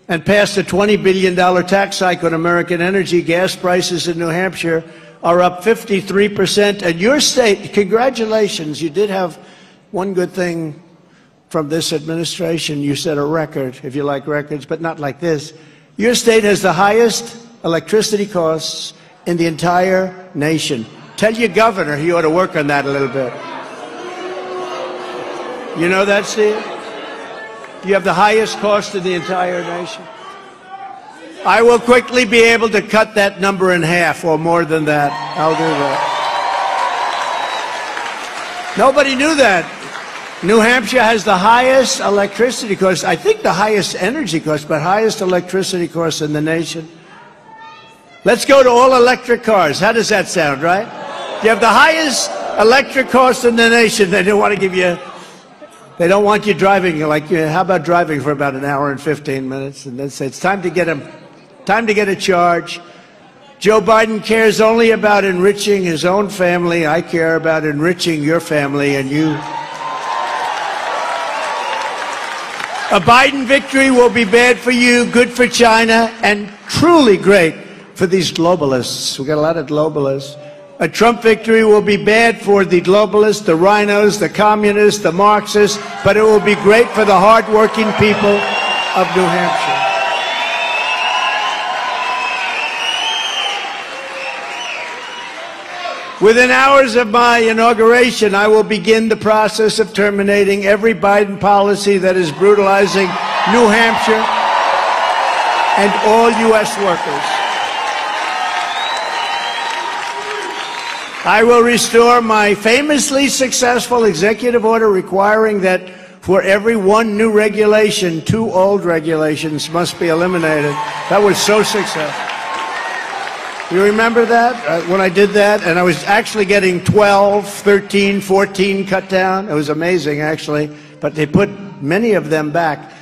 and passed a $20 billion tax hike on American energy, gas prices in New Hampshire are up 53%. And your state, congratulations, you did have one good thing from this administration. You set a record, if you like records, but not like this. Your state has the highest electricity costs in the entire nation. Tell your governor he ought to work on that a little bit. You know that, Steve? You have the highest cost in the entire nation. I will quickly be able to cut that number in half, or more than that. I'll do that. Nobody knew that. New Hampshire has the highest electricity cost, I think the highest energy cost, but highest electricity cost in the nation. Let's go to all electric cars. How does that sound, right? You have the highest electric cost in the nation. They don't want to give you They don't want you driving. Like, how about driving for about an hour and 15 minutes, and then say it's time to get a charge. Joe Biden cares only about enriching his own family. I care about enriching your family and you. A Biden victory will be bad for you, good for China, and truly great for these globalists. We've got a lot of globalists. A Trump victory will be bad for the globalists, the rhinos, the communists, the Marxists, but it will be great for the hardworking people of New Hampshire. Within hours of my inauguration, I will begin the process of terminating every Biden policy that is brutalizing New Hampshire and all U.S. workers. I will restore my famously successful executive order requiring that for every one new regulation, 2 old regulations must be eliminated. That was so successful. You remember that, when I did that? And I was actually getting 12, 13, 14 cut down. It was amazing, actually. But they put many of them back.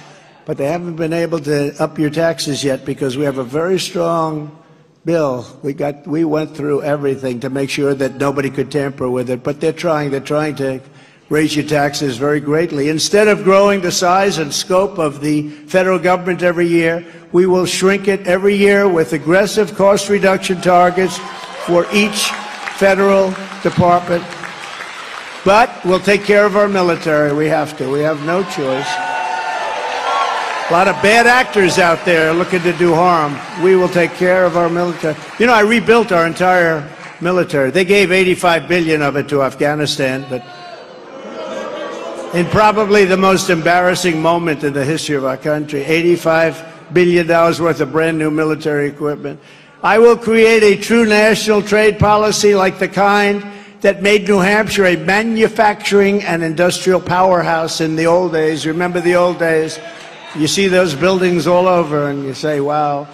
But they haven't been able to up your taxes yet because we have a very strong bill. We went through everything to make sure that nobody could tamper with it. But they're trying to raise your taxes very greatly. Instead of growing the size and scope of the federal government every year, we will shrink it every year with aggressive cost reduction targets for each federal department. But we'll take care of our military. We have to. We have no choice. A lot of bad actors out there looking to do harm. We will take care of our military. You know, I rebuilt our entire military. They gave $85 billion of it to Afghanistan, but in probably the most embarrassing moment in the history of our country, $85 billion worth of brand new military equipment. I will create a true national trade policy like the kind that made New Hampshire a manufacturing and industrial powerhouse in the old days. Remember the old days? You see those buildings all over and you say, wow.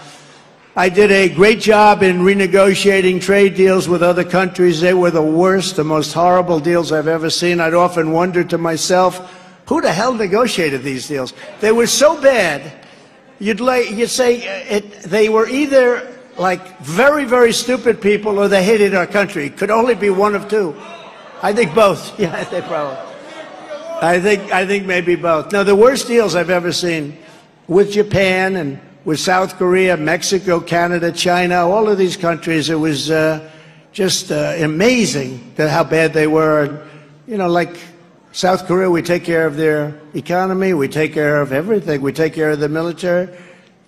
I did a great job in renegotiating trade deals with other countries. They were the worst, the most horrible deals I've ever seen. I'd often wonder to myself, who the hell negotiated these deals? They were so bad. You'd say they were either like very, very stupid people or they hated our country. Could only be one of two. I think both. Yeah, they probably. I think maybe both. No, the worst deals I've ever seen with Japan and with South Korea, Mexico, Canada, China, all of these countries, it was just amazing how bad they were. You know, like South Korea, we take care of their economy, we take care of everything, we take care of the military.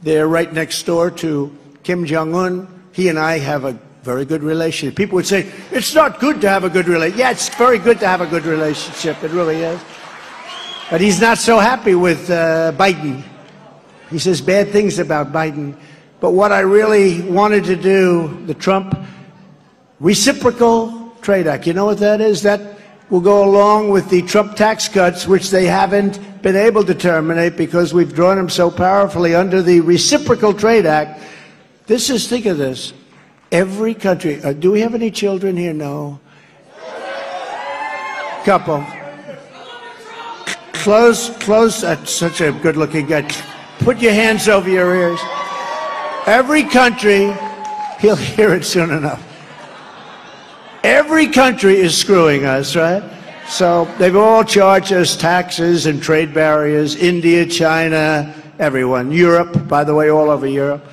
They're right next door to Kim Jong-un. He and I have a very good relationship. People would say, it's not good to have a good relationship. Yeah, it's very good to have a good relationship, it really is. But he's not so happy with Biden. He says bad things about Biden. But what I really wanted to do, the Trump Reciprocal Trade Act, you know what that is? That will go along with the Trump tax cuts, which they haven't been able to terminate because we've drawn them so powerfully under the Reciprocal Trade Act. This is, think of this, every country, do we have any children here? No. Couple. Close, that's such a good-looking guy. Put your hands over your ears. Every country, he'll hear it soon enough. Every country is screwing us, right? So they've all charged us taxes and trade barriers. India, China, everyone. Europe, by the way, all over Europe.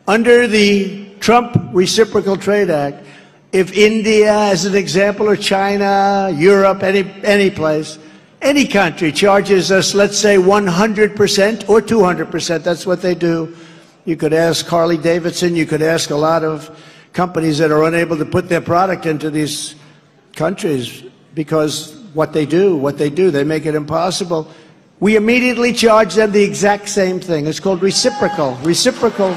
Under the Trump Reciprocal Trade Act, if India, as an example, or China, Europe, any place, any country charges us, let's say, 100% or 200%, that's what they do. You could ask Harley Davidson, you could ask a lot of companies that are unable to put their product into these countries because what they do, they make it impossible. We immediately charge them the exact same thing. It's called reciprocal. Reciprocal.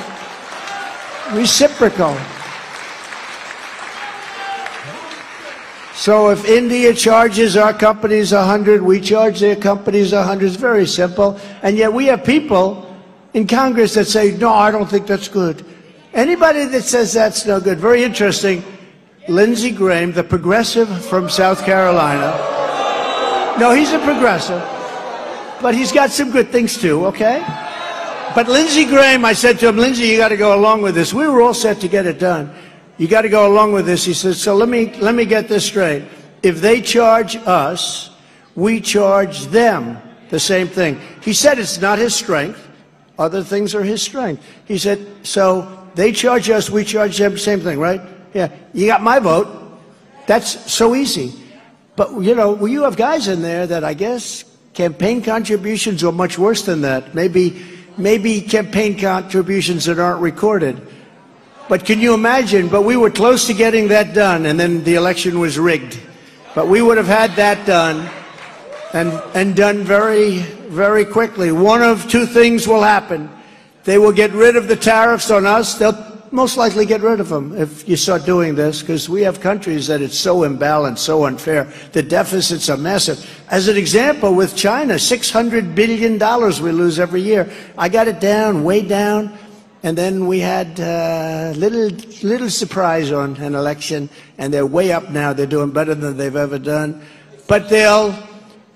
So if India charges our companies 100, we charge their companies 100. It's very simple. And yet we have people in Congress that say, no, I don't think that's good. Anybody that says that's no good, very interesting. Lindsey Graham, the progressive from South Carolina. No, he's a progressive. But he's got some good things too, okay? But Lindsey Graham, I said to him, Lindsey, you got to go along with this. We were all set to get it done. You got to go along with this. He said, so let me get this straight. If they charge us, we charge them the same thing. He said it's not his strength. Other things are his strength. He said, so they charge us, we charge them, same thing, right? Yeah, you got my vote. That's so easy. But, you know, you have guys in there that I guess campaign contributions are much worse than that. Maybe campaign contributions that aren't recorded. But can you imagine? But we were close to getting that done, and then the election was rigged. But we would have had that done, and done very, very quickly. One of two things will happen. They will get rid of the tariffs on us. They'll most likely get rid of them if you start doing this, because we have countries that it's so imbalanced, so unfair. The deficits are massive. As an example, with China, $600 billion we lose every year. I got it down, way down, and then we had little surprise on an election, and they're way up now. They're doing better than they've ever done. But they'll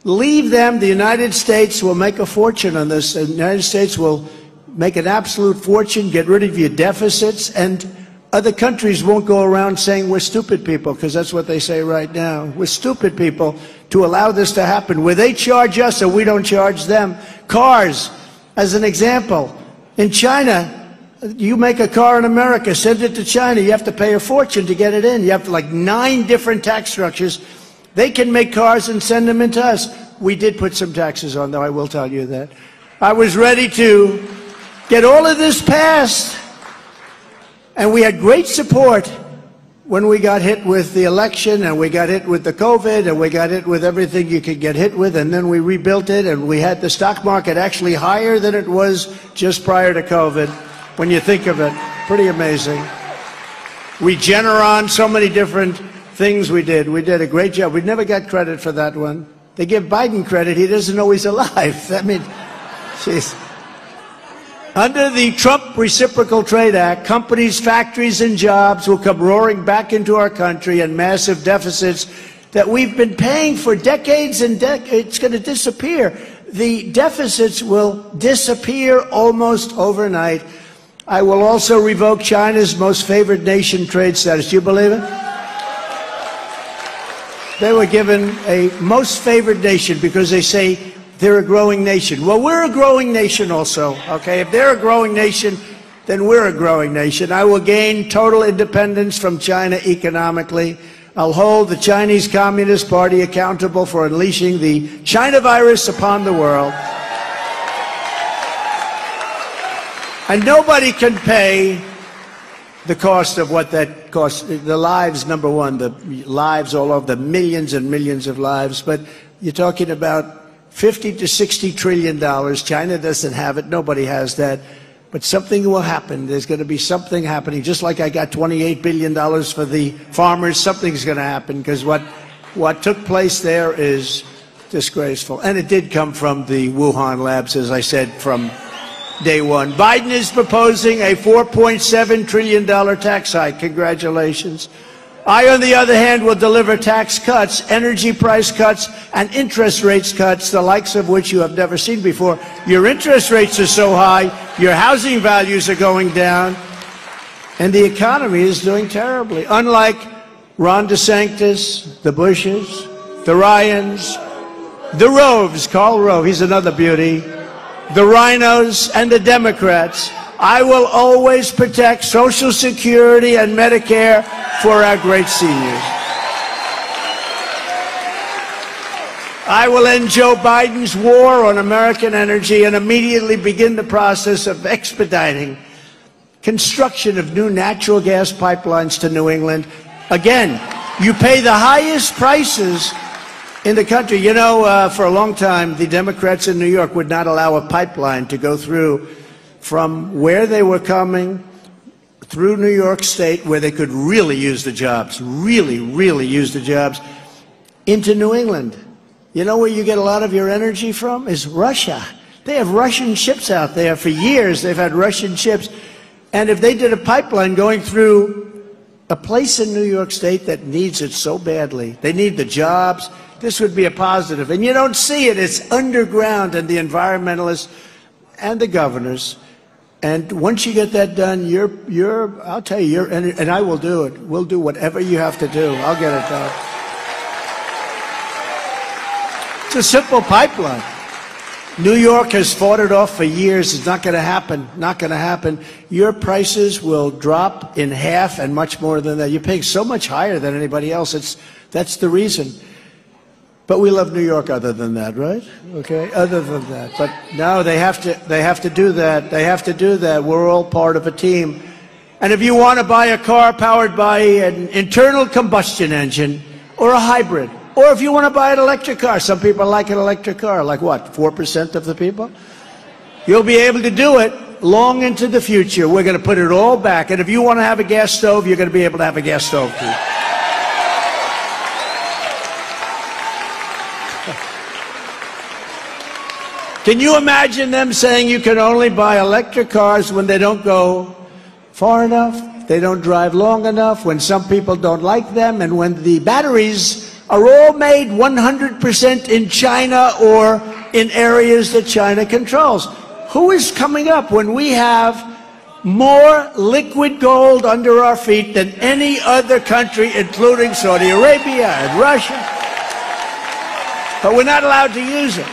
leave them. The United States will make a fortune on this. The United States will make an absolute fortune, get rid of your deficits, and other countries won't go around saying we're stupid people, because that's what they say right now. We're stupid people to allow this to happen, where they charge us and we don't charge them. Cars, as an example. In China, you make a car in America, send it to China, you have to pay a fortune to get it in. You have like 9 different tax structures. They can make cars and send them into us. We did put some taxes on, though, I will tell you that. I was ready to get all of this passed, and we had great support when we got hit with the election, and we got hit with the COVID, and we got hit with everything you could get hit with, and then we rebuilt it, and we had the stock market actually higher than it was just prior to COVID, when you think of it. Pretty amazing. Regeneron, so many different things we did. We did a great job. We never got credit for that one. They give Biden credit. He doesn't know he's alive. I mean, jeez. Under the Trump Reciprocal Trade Act, companies, factories, and jobs will come roaring back into our country, and massive deficits that we've been paying for decades and decades, it's going to disappear. The deficits will disappear almost overnight. I will also revoke China's most favored nation trade status. Do you believe it? They were given a most favored nation because they say they're a growing nation. Well, we're a growing nation also, okay? If they're a growing nation, then we're a growing nation. I will gain total independence from China economically. I'll hold the Chinese Communist Party accountable for unleashing the China virus upon the world. And nobody can pay the cost of what that costs. The lives, number one, the lives all over, the millions and millions of lives. But you're talking about $50 to $60 trillion. China doesn't have it. Nobody has that. But something will happen. There's going to be something happening. Just like I got $28 billion for the farmers, something's going to happen, because what took place there is disgraceful. And it did come from the Wuhan labs, as I said, from day one. Biden is proposing a $4.7 trillion tax hike. Congratulations. I, on the other hand, will deliver tax cuts, energy price cuts, and interest rates cuts, the likes of which you have never seen before. Your interest rates are so high, your housing values are going down, and the economy is doing terribly. Unlike Ron DeSantis, the Bushes, the Ryans, the Roves, Karl Rove, he's another beauty, the Rhinos, and the Democrats, I will always protect Social Security and Medicare for our great seniors. I will end Joe Biden's war on American energy and immediately begin the process of expediting construction of new natural gas pipelines to New England. Again, you pay the highest prices in the country. You know, for a long time, the Democrats in New York would not allow a pipeline to go through from where they were coming through New York State, where they could really use the jobs, really use the jobs, into New England. You know where you get a lot of your energy from? Is Russia. They have Russian ships out there. For years, they've had Russian ships. And if they did a pipeline going through a place in New York State that needs it so badly, they need the jobs, This would be a positive. And you don't see it. It's underground, and the environmentalists and the governors. And once you get that done, I'll tell you, and I will do it. We'll do whatever you have to do. I'll get it done. It's a simple pipeline. New York has fought it off for years. It's not going to happen. Not going to happen. Your prices will drop in half and much more than that. You're paying so much higher than anybody else. That's the reason. But we love New York other than that, right? Okay, other than that. But no, they have to do that. They have to do that. We're all part of a team. And if you want to buy a car powered by an internal combustion engine or a hybrid, or if you want to buy an electric car, some people like an electric car, like what, 4% of the people? You'll be able to do it long into the future. We're going to put it all back. And if you want to have a gas stove, you're going to be able to have a gas stove too. Can you imagine them saying you can only buy electric cars when they don't go far enough, they don't drive long enough, when some people don't like them, and when the batteries are all made 100% in China or in areas that China controls? Who is coming up when we have more liquid gold under our feet than any other country, including Saudi Arabia and Russia? But we're not allowed to use it.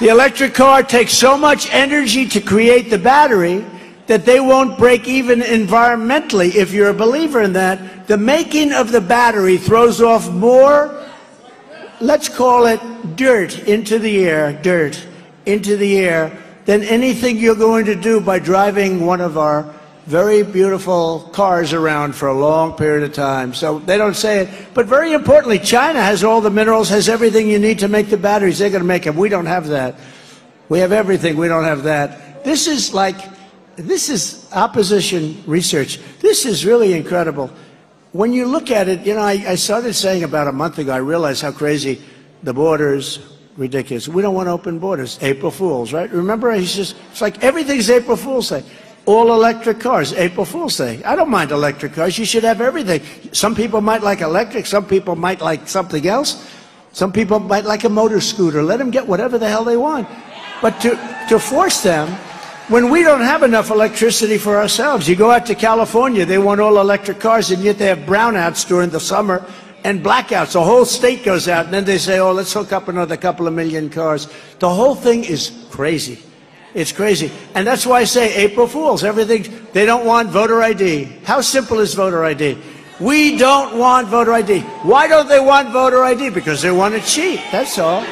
The electric car takes so much energy to create the battery that they won't break even environmentally. If you're a believer in that, the making of the battery throws off more, let's call it dirt into the air, than anything you're going to do by driving one of our very beautiful cars around for a long period of time. So they don't say it. But very importantly, China has all the minerals, has everything you need to make the batteries. They're going to make them. We don't have that. We have everything. We don't have that. This is opposition research. This is really incredible. When you look at it, you know, I started saying about a month ago, I realized how crazy the borders, ridiculous. We don't want to open borders. April Fools, right? Remember, it's like everything's April Fool's Day. All electric cars, April Fool's Day. I don't mind electric cars. You should have everything. Some people might like electric. Some people might like something else. Some people might like a motor scooter. Let them get whatever the hell they want. But to force them, when we don't have enough electricity for ourselves. You go out to California, they want all electric cars, and yet they have brownouts during the summer and blackouts. The whole state goes out, and then they say, oh, let's hook up another couple of million cars. The whole thing is crazy. It's crazy. And that's why I say April Fools. Everything, they don't want voter ID. How simple is voter ID? We don't want voter ID. Why don't they want voter ID? Because they want to cheat. That's all.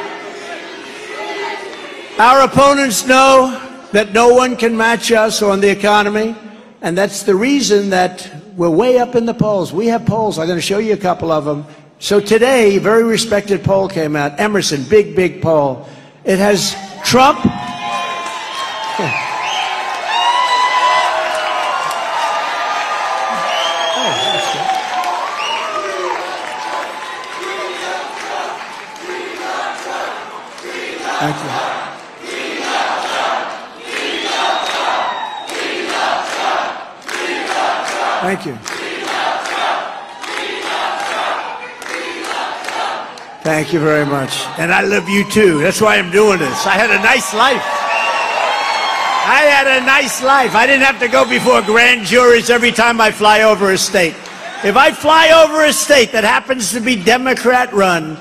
Our opponents know that no one can match us on the economy, and that's the reason that we're way up in the polls. We have polls. I'm going to show you a couple of them. So today, a very respected poll came out. Emerson, big poll. It has Trump. Thank you. Thank you. Thank you very much. And I love you too. That's why I'm doing this. I had a nice life. I had a nice life. I didn't have to go before grand juries every time I fly over a state. If I fly over a state that happens to be Democrat run,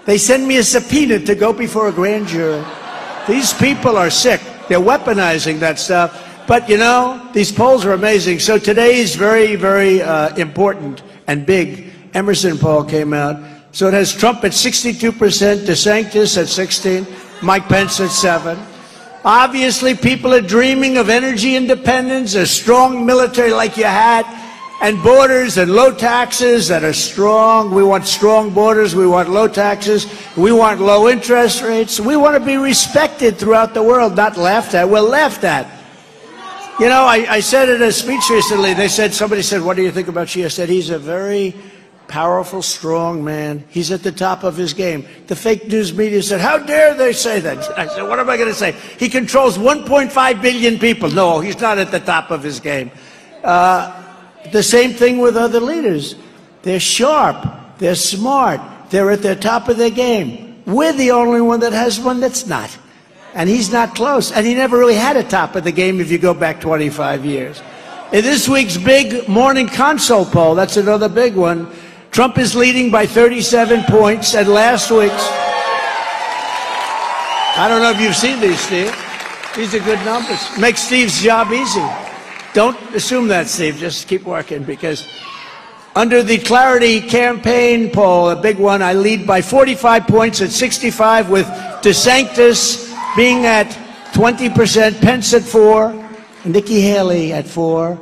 they send me a subpoena to go before a grand jury. These people are sick. They're weaponizing that stuff. But, you know, these polls are amazing. So today is very, very important and big. Emerson poll came out. So it has Trump at 62%, DeSantis at 16%, Mike Pence at 7%. Obviously, people are dreaming of energy independence, a strong military like you had, and borders and low taxes that are strong. We want strong borders. We want low taxes. We want low interest rates. We want to be respected throughout the world, not laughed at. We're laughed at. You know, I said in a speech recently, somebody said, what do you think about Xi? I said, he's a very powerful, strong man. He's at the top of his game. The fake news media said, how dare they say that? I said, what am I going to say? He controls 1.5 billion people. No, he's not at the top of his game. The same thing with other leaders. They're sharp. They're smart. They're at the top of their game. We're the only one that has one that's not. And he's not close. And he never really had a top of the game if you go back 25 years. In this week's big morning counsel poll, that's another big one, Trump is leading by 37 points. And last week's, I don't know if you've seen these, Steve. These are good numbers. Makes Steve's job easy. Don't assume that, Steve. Just keep working, because under the Clarity campaign poll, a big one, I lead by 45 points at 65, with DeSantis being at 20%, Pence at 4, Nikki Haley at 4,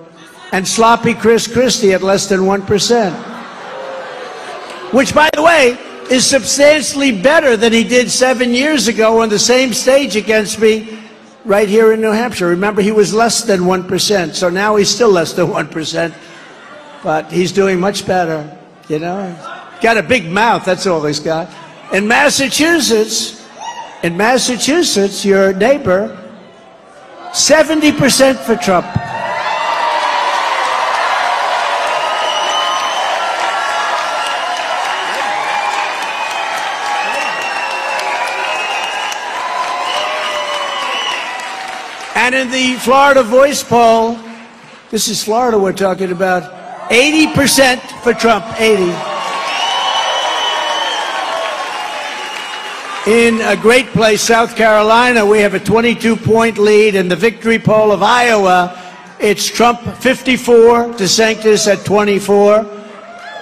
and sloppy Chris Christie at less than 1%. Which, by the way, is substantially better than he did 7 years ago on the same stage against me right here in New Hampshire. Remember, he was less than 1%, so now he's still less than 1%, but he's doing much better, you know. Got a big mouth, that's all he's got. In Massachusetts, your neighbor, 70% for Trump. And in the Florida Voice poll, this is Florida we're talking about, 80% for Trump, 80. In a great place, South Carolina, we have a 22-point lead. In the victory poll of Iowa, it's Trump 54, DeSantis at 24.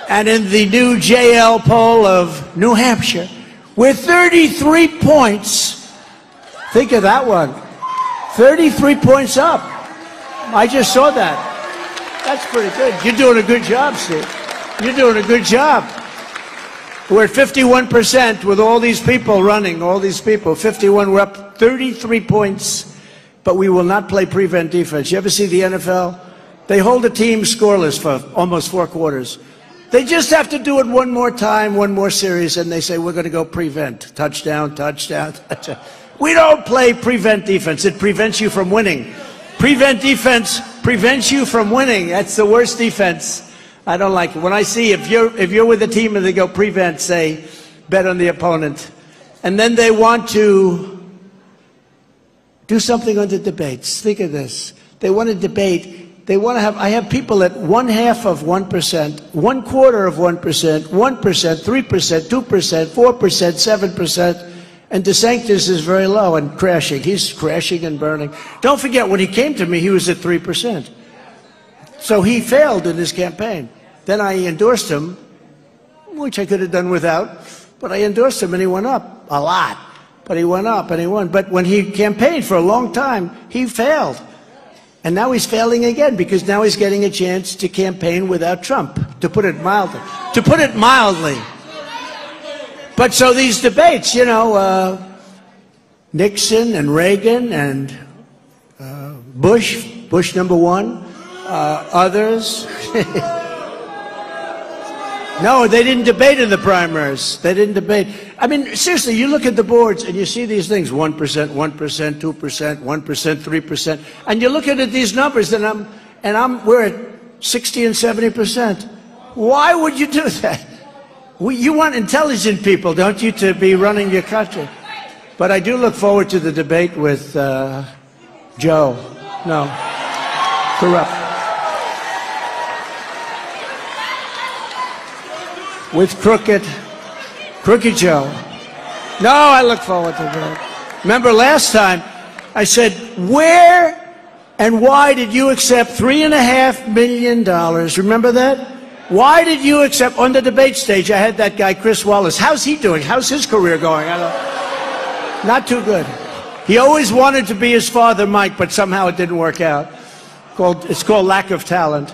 And in the new JL poll of New Hampshire, we're 33 points. Think of that one. 33 points up. I just saw that. That's pretty good. You're doing a good job, Steve. You're doing a good job. We're at 51% with all these people running, all these people. 51, we're up 33 points, but we will not play prevent defense. You ever see the NFL? They hold a team scoreless for almost 4 quarters. They just have to do it one more time, one more series, and they say, we're going to go prevent. Touchdown, touchdown, touchdown. We don't play prevent defense. It prevents you from winning. Prevent defense prevents you from winning. That's the worst defense. I don't like it. When I see if you're with a team and they go prevent, say, bet on the opponent. And then they want to do something on the debates. Think of this. They want to debate. They want to have, I have people at 1/2 of 1%, 1/4 of 1%, 1%, 3%, 2%, 4%, 7%. And DeSantis is very low and crashing. He's crashing and burning. Don't forget, when he came to me, he was at 3%. So he failed in his campaign. Then I endorsed him, which I could have done without, but I endorsed him and he went up a lot. But he went up and he won. But when he campaigned for a long time, he failed. And now he's failing again, because now he's getting a chance to campaign without Trump, to put it mildly. To put it mildly. But so these debates, you know, Nixon and Reagan and Bush #1, others. No, they didn't debate in the primaries. They didn't debate. I mean, seriously, you look at the boards and you see these things, 1%, 1%, 2%, 1%, 3%, and you're looking at these numbers, and we're at 60 and 70%. Why would you do that? You want intelligent people, don't you, to be running your country? But I do look forward to the debate with Joe. No, corrupt. With Crooked Joe. No, I look forward to that. Remember last time I said, where and why did you accept $3.5 million? Remember that? Why did you accept, on the debate stage, I had that guy, Chris Wallace. How's he doing? How's his career going? Not too good. He always wanted to be his father, Mike, but somehow it didn't work out. It's called lack of talent.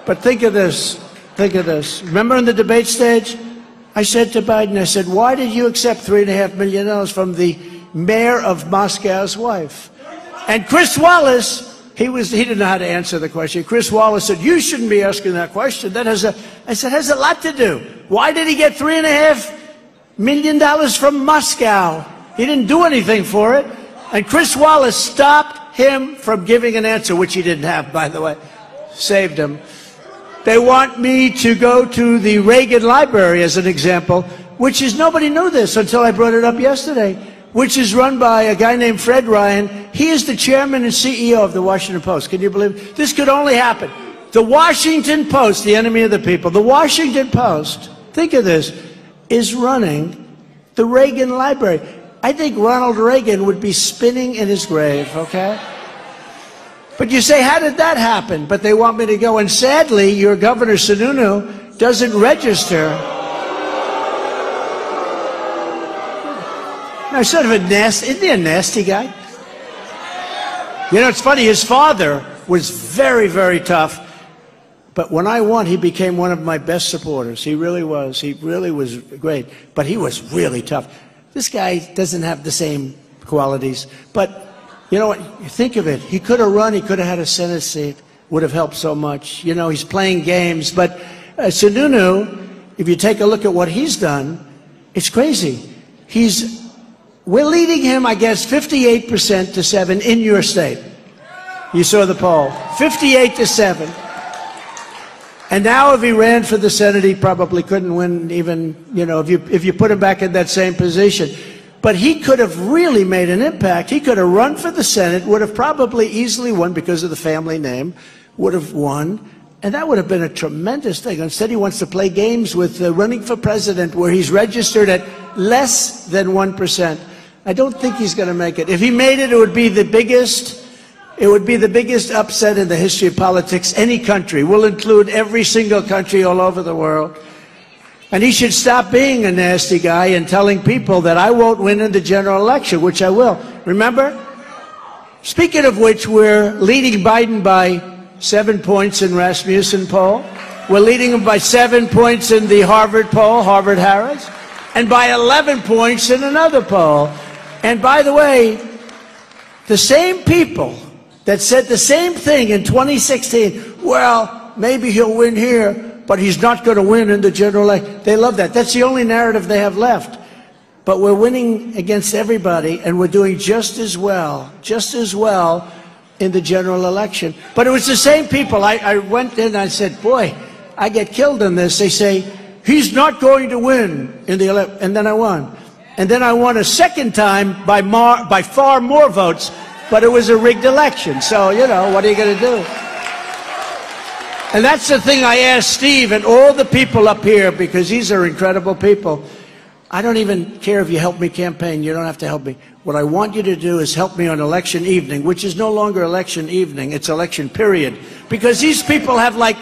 But think of this. Think of this. Remember on the debate stage? I said to Biden, I said, why did you accept $3.5 million from the mayor of Moscow's wife? And Chris Wallace, he didn't know how to answer the question. Chris Wallace said, you shouldn't be asking that question. I said, has a lot to do. Why did he get $3.5 million from Moscow? He didn't do anything for it. And Chris Wallace stopped him from giving an answer, which he didn't have, by the way. Saved him. They want me to go to the Reagan Library, as an example, which is, nobody knew this until I brought it up yesterday, which is run by a guy named Fred Ryan. He is the chairman and CEO of the Washington Post. Can you believe it? This could only happen. The Washington Post, the enemy of the people, the Washington Post, think of this, is running the Reagan Library. I think Ronald Reagan would be spinning in his grave, okay? But you say, how did that happen? But they want me to go. And sadly, your Governor Sununu doesn't register. Now, sort of a nasty, isn't he a nasty guy? You know, it's funny, his father was very, very tough. But when I won, he became one of my best supporters. He really was. He really was great. But he was really tough. This guy doesn't have the same qualities. But you know what? You think of it. He could have run. He could have had a Senate seat. Would have helped so much. You know, he's playing games. But Sununu, if you take a look at what he's done, it's crazy. We're leading him, I guess, 58% to 7 in your state. You saw the poll. 58 to 7. And now if he ran for the Senate, he probably couldn't win even, you know, if you put him back in that same position. But he could have really made an impact. He could have run for the Senate, would have probably easily won because of the family name, would have won. And that would have been a tremendous thing. Instead, he wants to play games with running for president where he's registered at less than 1%. I don't think he's going to make it. If he made it, it would be the biggest upset in the history of politics. Any country. We'll include every single country all over the world. And he should stop being a nasty guy and telling people that I won't win in the general election, which I will. Remember? Speaking of which, we're leading Biden by 7 points in Rasmussen poll. We're leading him by 7 points in the Harvard poll, Harvard-Harris, and by 11 points in another poll. And by the way, the same people that said the same thing in 2016, well, maybe he'll win here, but he's not going to win in the general election. They love that. That's the only narrative they have left. But we're winning against everybody, and we're doing just as well in the general election. But it was the same people. I went in and I said, boy, I get killed in this. They say, he's not going to win in the election. And then I won. And then I won a second time by far more votes, but it was a rigged election. So, you know, what are you going to do? And that's the thing I asked Steve and all the people up here, because these are incredible people. I don't even care if you help me campaign. You don't have to help me. What I want you to do is help me on election evening, which is no longer election evening. It's election period. Because these people have like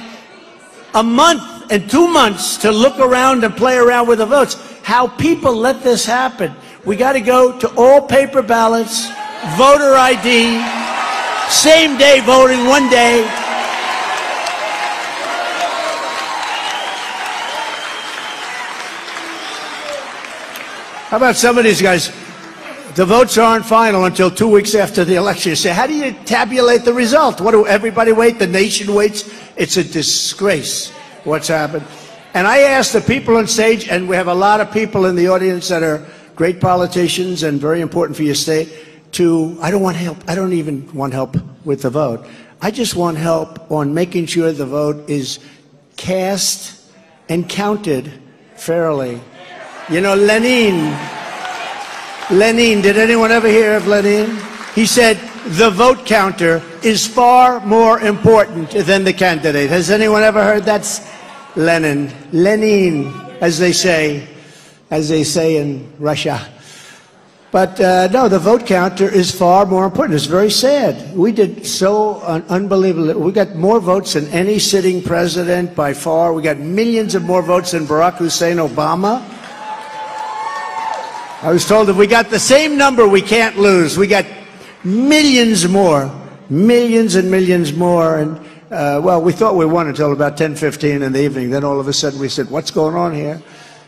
a month and 2 months to look around and play around with the votes. How people let this happen. We got to go to all paper ballots, voter ID, same day voting, 1 day. How about some of these guys? The votes aren't final until 2 weeks after the election. You say, how do you tabulate the result? What do everybody wait? The nation waits? It's a disgrace what's happened. And I asked the people on stage, and we have a lot of people in the audience that are great politicians and very important for your state, I don't want help. I don't even want help with the vote. I just want help on making sure the vote is cast and counted fairly. You know, Lenin, did anyone ever hear of Lenin? He said, the vote counter is far more important than the candidate. Has anyone ever heard that? Lenin, as they say in Russia. But no, the vote counter is far more important. It's very sad. We did so unbelievable. We got more votes than any sitting president by far. We got millions of more votes than Barack Hussein Obama. I was told if we got the same number, we can't lose. We got millions more, millions and millions more. And well, we thought we won until about 10:15 in the evening. Then all of a sudden we said, what's going on here?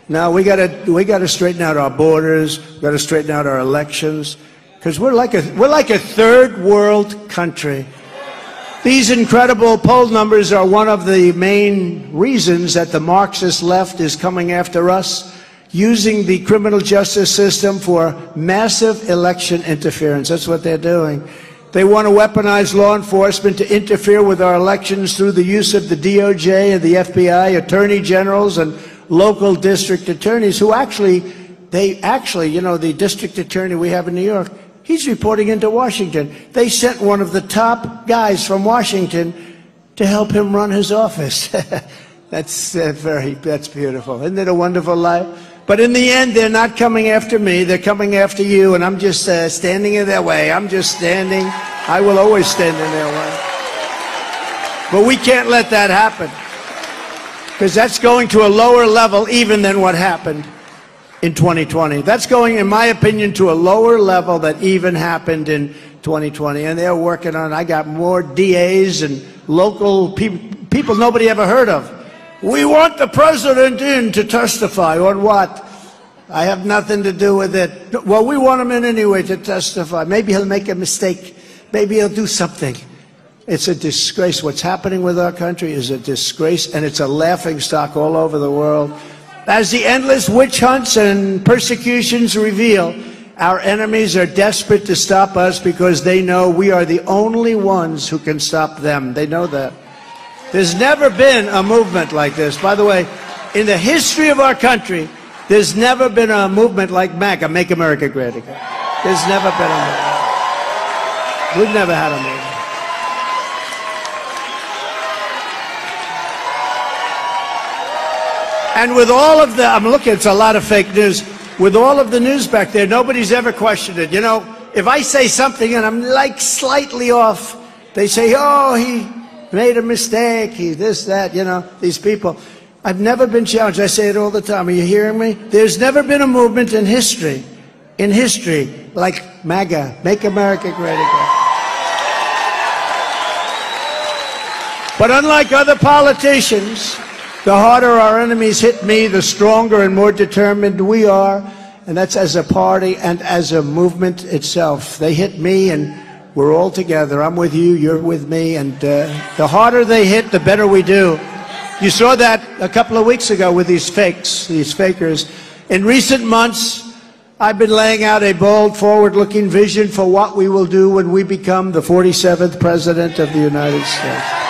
Now we got to straighten out our borders. We got to straighten out our elections, because we're like a third world country. These incredible poll numbers are one of the main reasons that the Marxist left is coming after us, using the criminal justice system for massive election interference. That's what they're doing. They want to weaponize law enforcement to interfere with our elections through the use of the DOJ and the FBI, attorney generals, and local district attorneys who actually, you know, the district attorney we have in New York, he's reporting into Washington. They sent one of the top guys from Washington to help him run his office. That's beautiful. Isn't it a wonderful life? But in the end, they're not coming after me. They're coming after you, and I'm just standing in their way. I'm just standing. I will always stand in their way. But we can't let that happen, because that's going to a lower level even than what happened in 2020. That's going, in my opinion, to a lower level that even happened in 2020. And they're working on it. I got more DAs and local people nobody ever heard of. We want the president in to testify. On what? I have nothing to do with it. Well, we want him in anyway to testify. Maybe he'll make a mistake. Maybe he'll do something. It's a disgrace. What's happening with our country is a disgrace, and it's a laughingstock all over the world. As the endless witch hunts and persecutions reveal, our enemies are desperate to stop us because they know we are the only ones who can stop them. They know that. There's never been a movement like this. By the way, in the history of our country, there's never been a movement like MAGA, Make America Great Again. There's never been a movement. We've never had a movement. And with all of the, I'm looking, it's a lot of fake news. With all of the news back there, nobody's ever questioned it. You know, if I say something and I'm like slightly off, they say, oh, he made a mistake, he this, that, you know, these people. I've never been challenged. I say it all the time. Are you hearing me? There's never been a movement in history, like MAGA, Make America Great Again. But unlike other politicians, the harder our enemies hit me, the stronger and more determined we are. And that's as a party and as a movement itself. They hit me and we're all together. I'm with you, you're with me, and the harder they hit, the better we do. You saw that a couple of weeks ago with these fakes, these fakers. In recent months, I've been laying out a bold, forward-looking vision for what we will do when we become the 47th President of the United States.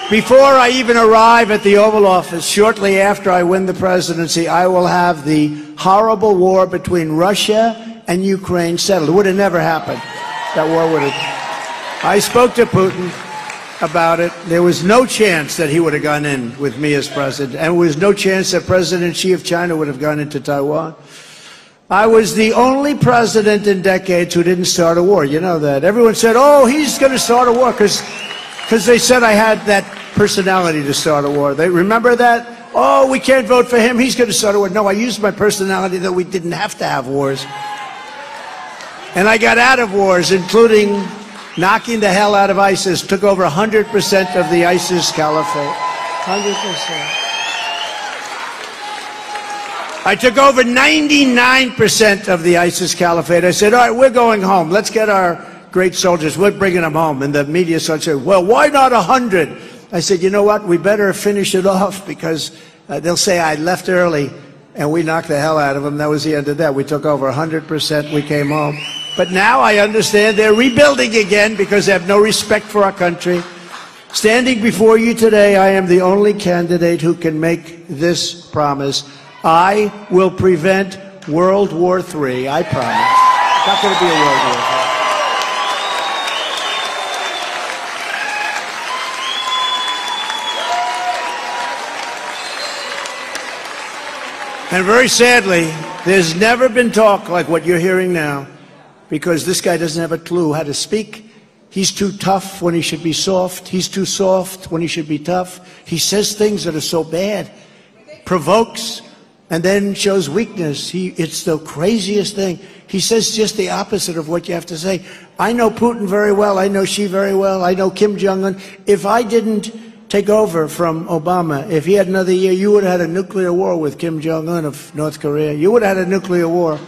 Before I even arrive at the Oval Office, shortly after I win the presidency, I will have the horrible war between Russia and Ukraine settled. It would have never happened. That war would have. I spoke to Putin about it. There was no chance that he would have gone in with me as president, and there was no chance that President Xi of China would have gone into Taiwan. I was the only president in decades who didn't start a war. You know that. Everyone said, oh, he's going to start a war because they said I had that personality to start a war. They remember that? Oh, we can't vote for him. He's going to start a war. No, I used my personality that we didn't have to have wars. And I got out of wars, including knocking the hell out of ISIS. Took over 100% of the ISIS caliphate. 100%. I took over 99% of the ISIS caliphate. I said, all right, we're going home. Let's get our great soldiers. We're bringing them home. And the media started saying, well, why not 100? I said, you know what? We better finish it off because they'll say I left early and we knocked the hell out of them. That was the end of that. We took over 100%. We came home. But now I understand they're rebuilding again because they have no respect for our country. Standing before you today, I am the only candidate who can make this promise. I will prevent World War III. I promise. It's not going to be a World War III. And very sadly, there's never been talk like what you're hearing now, because this guy doesn't have a clue how to speak. He's too tough when he should be soft. He's too soft when he should be tough. He says things that are so bad, provokes, and then shows weakness. It's the craziest thing. He says just the opposite of what you have to say. I know Putin very well. I know Xi very well. I know Kim Jong-un. If I didn't take over from Obama, if he had another year, you would have had a nuclear war with Kim Jong-un of North Korea. You would have had a nuclear war.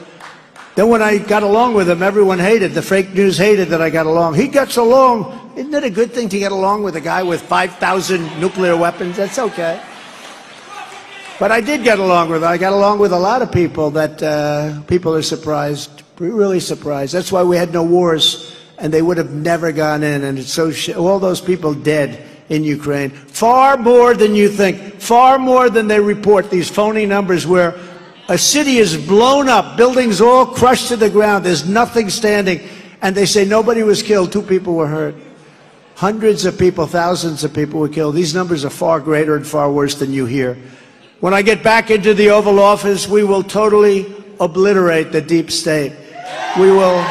Then when I got along with him, everyone hated, the fake news hated that I got along. He gets along Isn't it a good thing to get along with a guy with 5,000 nuclear weapons? That's okay. But I did get along with him. I got along with a lot of people that people are surprised, really surprised. That's why we had no wars, and they would have never gone in. And it's so all those people dead in Ukraine, far more than you think, far more than they report. These phony numbers where a city is blown up, buildings all crushed to the ground, there's nothing standing, and they say nobody was killed, 2 people were hurt. Hundreds of people, thousands of people were killed. These numbers are far greater and far worse than you hear. When I get back into the Oval Office, we will totally obliterate the deep state. We will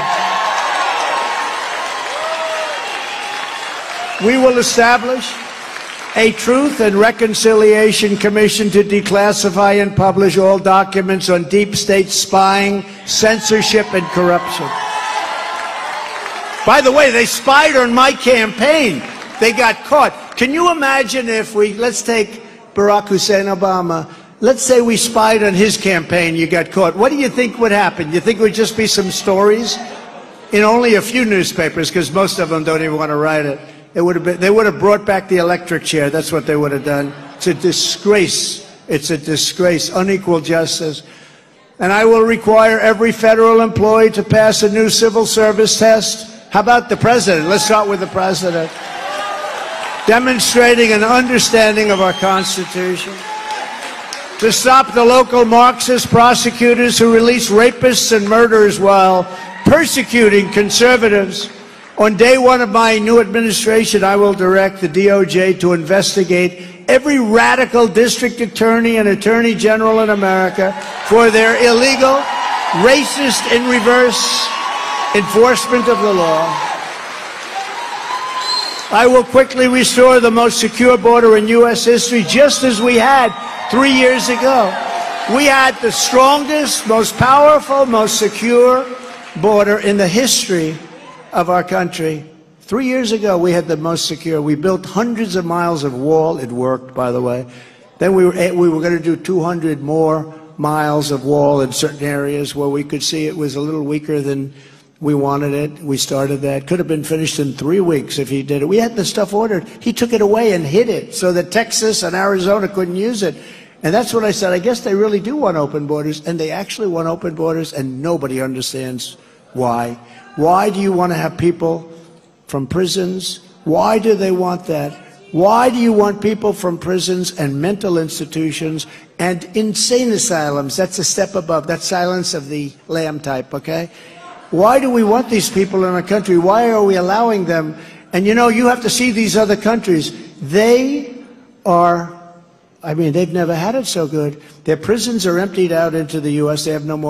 establish a Truth and Reconciliation Commission to declassify and publish all documents on deep state spying, censorship, and corruption. By the way, they spied on my campaign. They got caught. Can you imagine if let's take Barack Hussein Obama, let's say we spied on his campaign, you got caught. What do you think would happen? You think it would just be some stories in only a few newspapers, because most of them don't even want to write it. They would have brought back the electric chair. That's what they would have done. It's a disgrace. It's a disgrace. Unequal justice. And I will require every federal employee to pass a new civil service test. How about the president? Let's start with the president. Demonstrating an understanding of our Constitution. To stop the local Marxist prosecutors who release rapists and murderers while persecuting conservatives. On day one of my new administration, I will direct the DOJ to investigate every radical district attorney and attorney general in America for their illegal, racist, in reverse enforcement of the law. I will quickly restore the most secure border in U.S. history, just as we had 3 years ago. We had the strongest, most powerful, most secure border in the history of our country. 3 years ago, we had the most secure. We built hundreds of miles of wall. It worked, by the way. Then we were going to do 200 more miles of wall in certain areas where we could see it was a little weaker than we wanted it. We started that. Could have been finished in 3 weeks if he did it. We had the stuff ordered. He took it away and hid it so that Texas and Arizona couldn't use it. And that's what I said. I guess they really do want open borders, and they actually want open borders, and nobody understands why. Why do you want to have people from prisons? Why do they want that? Why do you want people from prisons and mental institutions and insane asylums? That's a step above. That's Silence of the Lamb type, okay? Why do we want these people in our country? Why are we allowing them? And you know, you have to see these other countries. They are, I mean, they've never had it so good. Their prisons are emptied out into the U.S. They have no more